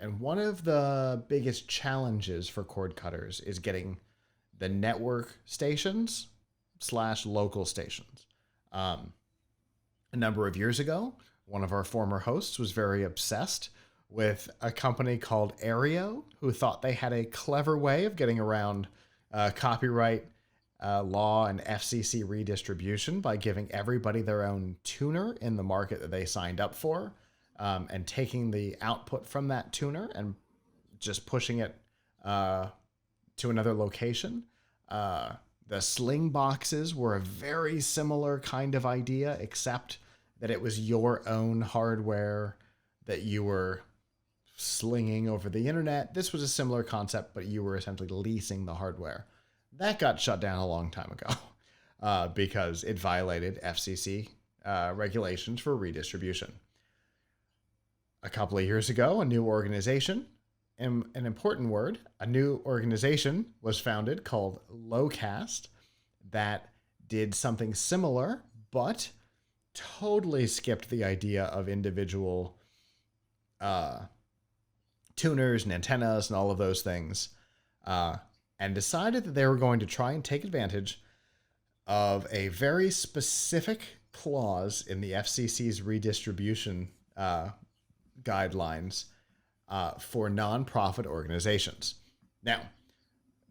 Speaker 1: And one of the biggest challenges for cord cutters is getting the network stations / local stations. A number of years ago, one of our former hosts was very obsessed with a company called Aereo, who thought they had a clever way of getting around copyright law and FCC redistribution by giving everybody their own tuner in the market that they signed up for, and taking the output from that tuner and just pushing it to another location. The sling boxes were a very similar kind of idea, except that it was your own hardware that you were slinging over the internet. This was a similar concept, but you were essentially leasing the hardware. That got shut down a long time ago because it violated FCC regulations for redistribution. A couple of years ago, a new organization, and an important word, a new organization was founded called Locast that did something similar, but totally skipped the idea of individual tuners and antennas and all of those things, and decided that they were going to try and take advantage of a very specific clause in the FCC's redistribution guidelines for nonprofit organizations. Now,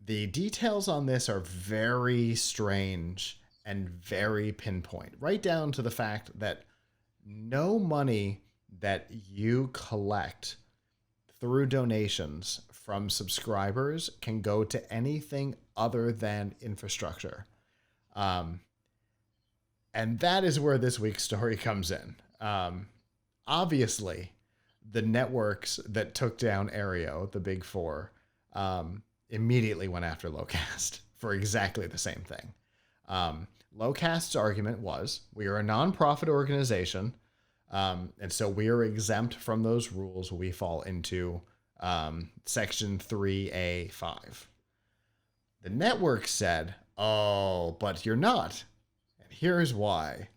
Speaker 1: the details on this are very strange and very pinpoint, right down to the fact that no money that you collect through donations from subscribers can go to anything other than infrastructure. And that is where this week's story comes in. Obviously, the networks that took down Aereo, the big four, immediately went after Locast for exactly the same thing. Locast's argument was, we are a nonprofit organization, and so we are exempt from those rules. We fall into Section 3A5. The network said, oh, but you're not. And here's why.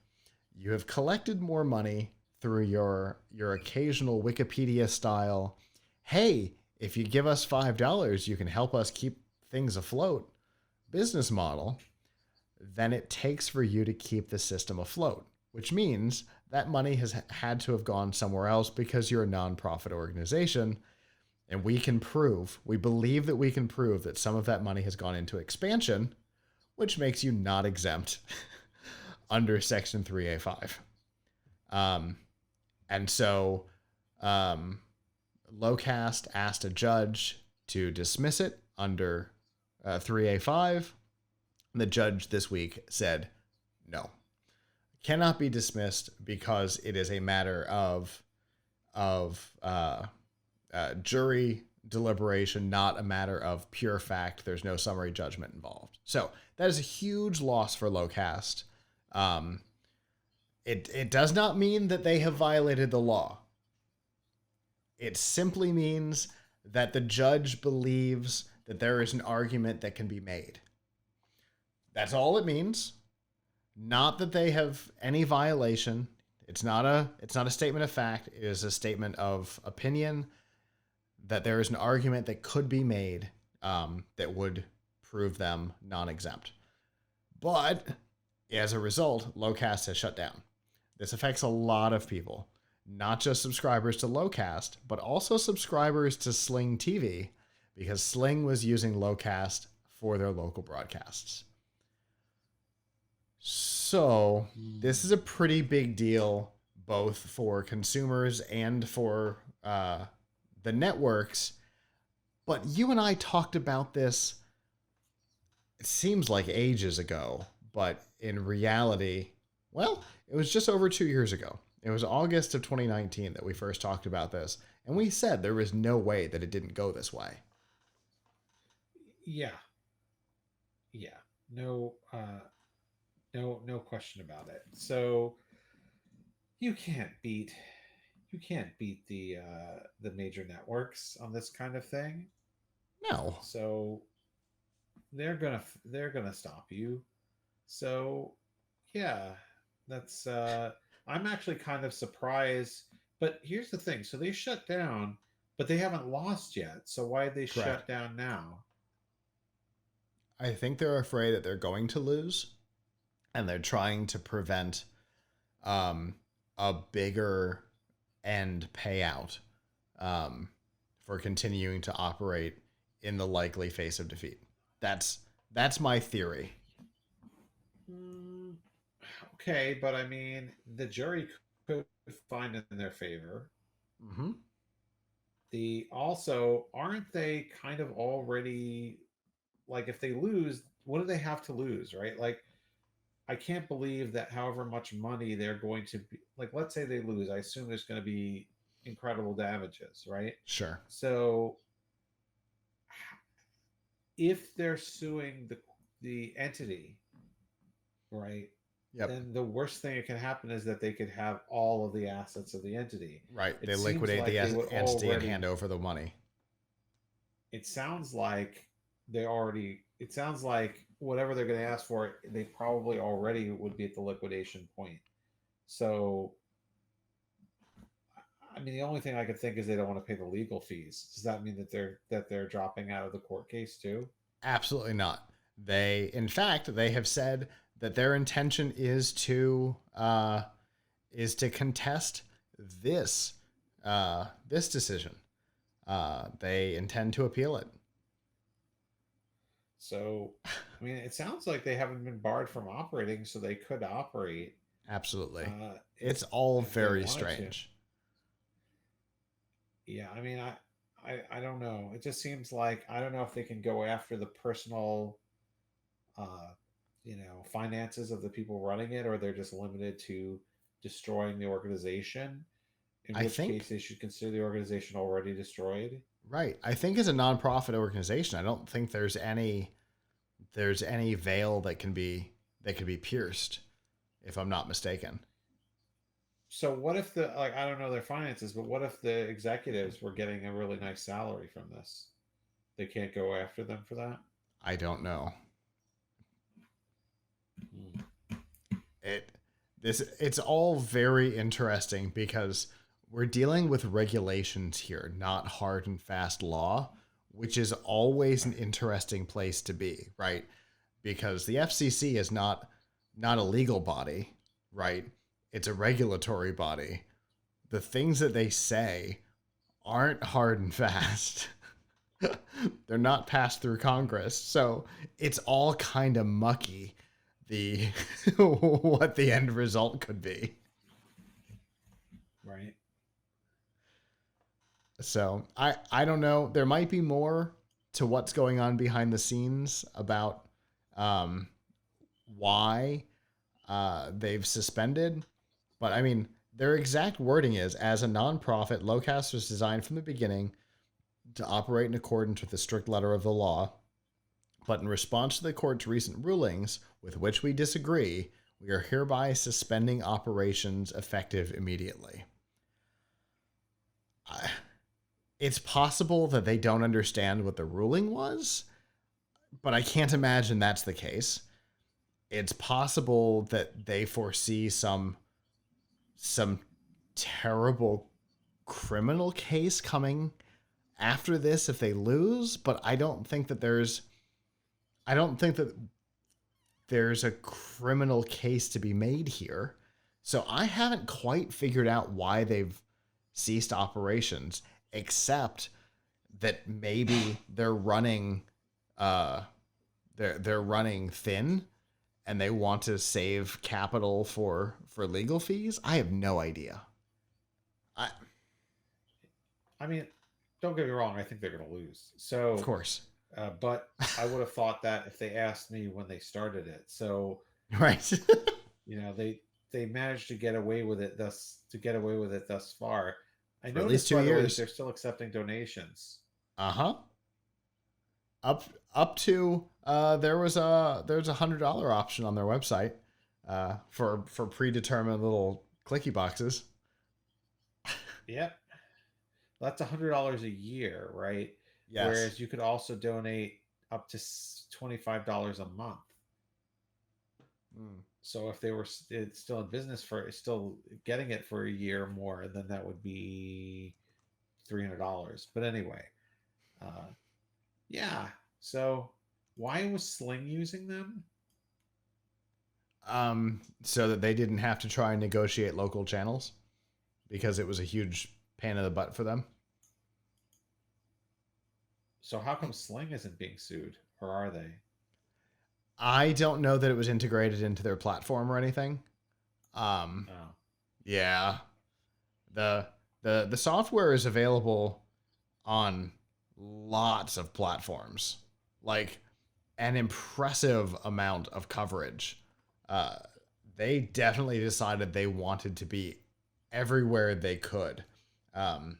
Speaker 1: You have collected more money through your occasional Wikipedia style, hey, if you give us $5, you can help us keep things afloat business model, than it takes for you to keep the system afloat, which means that money has had to have gone somewhere else because you're a nonprofit organization. And we believe that we can prove that some of that money has gone into expansion, which makes you not exempt under Section 3A5. And so Locast asked a judge to dismiss it under 3A5. The judge this week said, no, cannot be dismissed because it is a matter of jury deliberation, not a matter of pure fact. There's no summary judgment involved. So that is a huge loss for Locast. It does not mean that they have violated the law. It simply means that the judge believes that there is an argument that can be made. That's all it means. Not that they have any violation. It's not a statement of fact. It is a statement of opinion that there is an argument that could be made that would prove them non-exempt. But as a result, Locast has shut down. This affects a lot of people, not just subscribers to Locast, but also subscribers to Sling TV, because Sling was using Locast for their local broadcasts. So this is a pretty big deal, both for consumers and for the networks. But you and I talked about this it seems like ages ago, but in reality, well, it was just over 2 years ago. It was August of 2019 that we first talked about this, and we said there was no way that it didn't go this way.
Speaker 2: Yeah, yeah, no, no question about it. So you can't beat the major networks on this kind of thing.
Speaker 1: No.
Speaker 2: So they're gonna stop you. So yeah, that's I'm actually kind of surprised. But here's the thing: so they shut down, but they haven't lost yet. So why did they
Speaker 1: Correct.
Speaker 2: shut down now?
Speaker 1: I think they're afraid that they're going to lose, and they're trying to prevent um, a bigger end payout um, for continuing to operate in the likely face of defeat. That's my theory.
Speaker 2: Mm, okay, but I mean, the jury could find it in their favor.
Speaker 1: Mm-hmm.
Speaker 2: The also aren't they kind of already like if they lose, what do they have to lose, right? Like I can't believe that however much money they're going to be like, let's say they lose, I assume there's going to be incredible damages, right?
Speaker 1: Sure.
Speaker 2: So if they're suing the entity, right,
Speaker 1: Yep.
Speaker 2: then the worst thing that can happen is that they could have all of the assets of the entity.
Speaker 1: Right.
Speaker 2: It
Speaker 1: They
Speaker 2: seems
Speaker 1: liquidate
Speaker 2: like
Speaker 1: the
Speaker 2: they would
Speaker 1: entity and
Speaker 2: already.
Speaker 1: hand over the money.
Speaker 2: It sounds like they already. It sounds like whatever they're going to ask for, they probably already would be at the liquidation point. So I mean, the only thing I could think is they don't want to pay the legal fees. Does that mean that they're dropping out of the court case too?
Speaker 1: Absolutely not. In fact, they have said that their intention is to contest this this decision. They intend to appeal it.
Speaker 2: So, I mean, it sounds like they haven't been barred from operating, so they could operate
Speaker 1: Absolutely.
Speaker 2: if
Speaker 1: It's all
Speaker 2: they
Speaker 1: very
Speaker 2: wanted to.
Speaker 1: strange.
Speaker 2: Yeah, I mean, I don't know. It just seems like I don't know if they can go after the personal, uh, finances of the people running it, or they're just limited to destroying the organization. In
Speaker 1: I
Speaker 2: which
Speaker 1: think
Speaker 2: case, they should consider the organization already destroyed.
Speaker 1: right. I think as a nonprofit organization, I don't think there's any veil that can be pierced, if I'm not mistaken.
Speaker 2: So what if the like I don't know their finances, but what if the executives were getting a really nice salary from this? They can't go after them for that.
Speaker 1: I don't know.
Speaker 2: Hmm.
Speaker 1: It it's all very interesting because we're dealing with regulations here, not hard and fast law, which is always an interesting place to be, right? Because the FCC is not a legal body, right? It's a regulatory body. The things that they say aren't hard and fast. They're not passed through Congress. So it's all kind of mucky the what the end result could be.
Speaker 2: Right.
Speaker 1: So I don't know. There might be more to what's going on behind the scenes about um, why they've suspended. But I mean, their exact wording is as a nonprofit, Locast was designed from the beginning to operate in accordance with the strict letter of the law. But in response to the court's recent rulings, with which we disagree, we are hereby suspending operations effective immediately. It's possible that they don't understand what the ruling was, but I can't imagine that's the case. It's possible that they foresee some terrible criminal case coming after this if they lose, but I don't think that there's a criminal case to be made here. So I haven't quite figured out why they've ceased operations, except that maybe uh they're running thin and they want to save capital for legal fees. I have no idea. I
Speaker 2: I mean, don't get me wrong. I think they're going to lose.
Speaker 1: Of
Speaker 2: So
Speaker 1: course.
Speaker 2: But I would have thought that if they asked me when they started it. So
Speaker 1: Right.
Speaker 2: they managed to get away with it thus far. I
Speaker 1: For at least
Speaker 2: noticed,
Speaker 1: two
Speaker 2: by the way, that
Speaker 1: years.
Speaker 2: they're still accepting donations.
Speaker 1: Uh-huh. Up to there's a $100 option on their website for predetermined little clicky boxes.
Speaker 2: Yep. That's $100 a year, right?
Speaker 1: Yes.
Speaker 2: Whereas you could also donate up to $25 a month.
Speaker 1: Mm.
Speaker 2: So if they were still in business for still getting it for a year or more, then that would be $300. But anyway, yeah. So why was Sling using them?
Speaker 1: So that they didn't have to try and negotiate local channels because it was a huge pain in the butt for them.
Speaker 2: So how come Sling isn't being sued, or are they?
Speaker 1: I don't know that it was integrated into their platform or anything.
Speaker 2: Oh,
Speaker 1: Yeah. The software is available on lots of platforms. Like an impressive amount of coverage. They definitely decided they wanted to be everywhere they could. Um,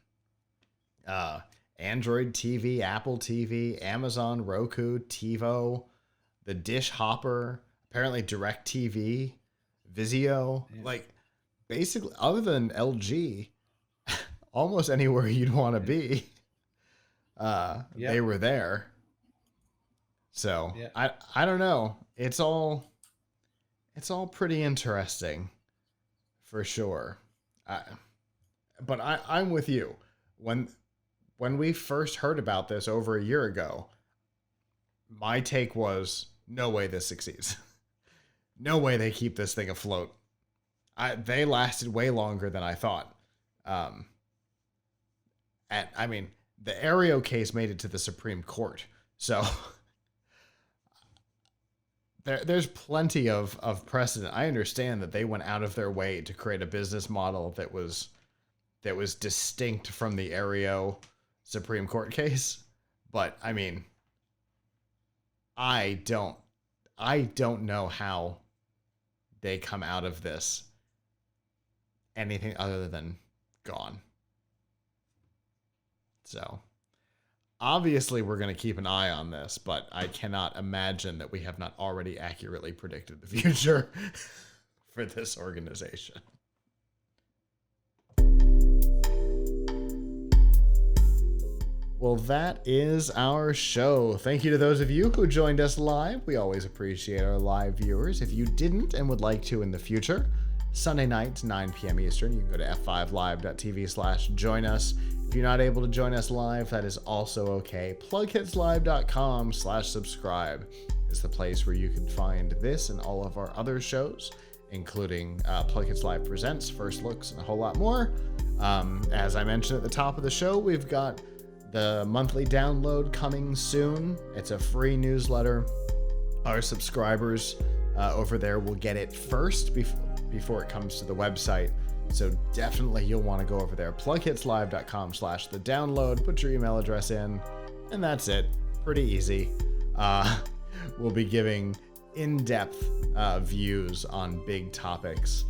Speaker 1: Android TV, Apple TV, Amazon, Roku, TiVo, the Dish Hopper, apparently DirecTV, Vizio,
Speaker 2: yeah.
Speaker 1: like basically other than LG, almost anywhere you'd want to be,
Speaker 2: Yep.
Speaker 1: they were there. So
Speaker 2: Yep.
Speaker 1: I don't know. It's all pretty interesting, for sure. But I'm with you. When we first heard about this over a year ago, my take was no way this succeeds. No way they keep this thing afloat. They lasted way longer than I thought. And I mean, the Aereo case made it to the Supreme Court, so there's plenty of precedent. I understand that they went out of their way to create a business model that was distinct from the Aereo Supreme Court case, but I mean, I don't know how they come out of this anything other than gone. So obviously we're going to keep an eye on this, but I cannot imagine that we have not already accurately predicted the future for this organization. Well, that is our show. Thank you to those of you who joined us live. We always appreciate our live viewers. If you didn't and would like to in the future, Sunday night, 9 p.m. Eastern, you can go to f5live.tv/join us. If you're not able to join us live, that is also okay. PLUGHITZlive.com/subscribe is the place where you can find this and all of our other shows, including PLUGHITZ Live Presents, First Looks, and a whole lot more. As I mentioned at the top of the show, we've got the monthly download coming soon. It's a free newsletter. Our subscribers over there will get it first before it comes to the website. So definitely you'll want to go over there. PLUGHITZlive.com/the-download. Put your email address in, and that's it. Pretty easy. We'll be giving in-depth views on big topics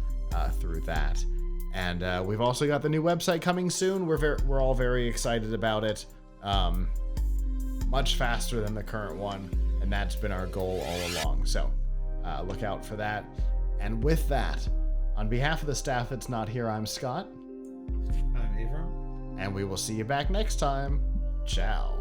Speaker 1: through that. And we've also got the new website coming soon. We're all very excited about it. Much faster than the current one, and that's been our goal all along. So look out for that. And with that, on behalf of the staff that's not here, I'm Scott.
Speaker 2: I'm Avram.
Speaker 1: And we will see you back next time. Ciao.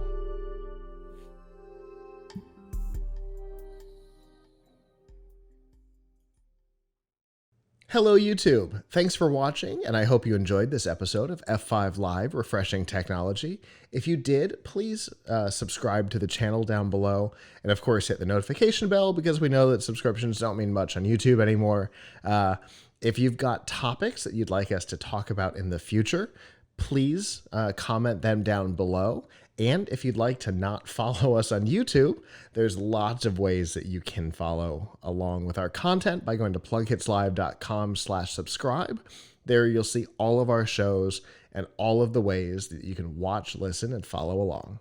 Speaker 1: Hello, YouTube. Thanks for watching, and I hope you enjoyed this episode of F5 Live Refreshing Technology. If you did, please subscribe to the channel down below, and of course hit the notification bell because we know that subscriptions don't mean much on YouTube anymore. If you've got topics that you'd like us to talk about in the future, please comment them down below. And if you'd like to not follow us on YouTube, there's lots of ways that you can follow along with our content by going to PLUGHITZlive.com/subscribe. There you'll see all of our shows and all of the ways that you can watch, listen, and follow along.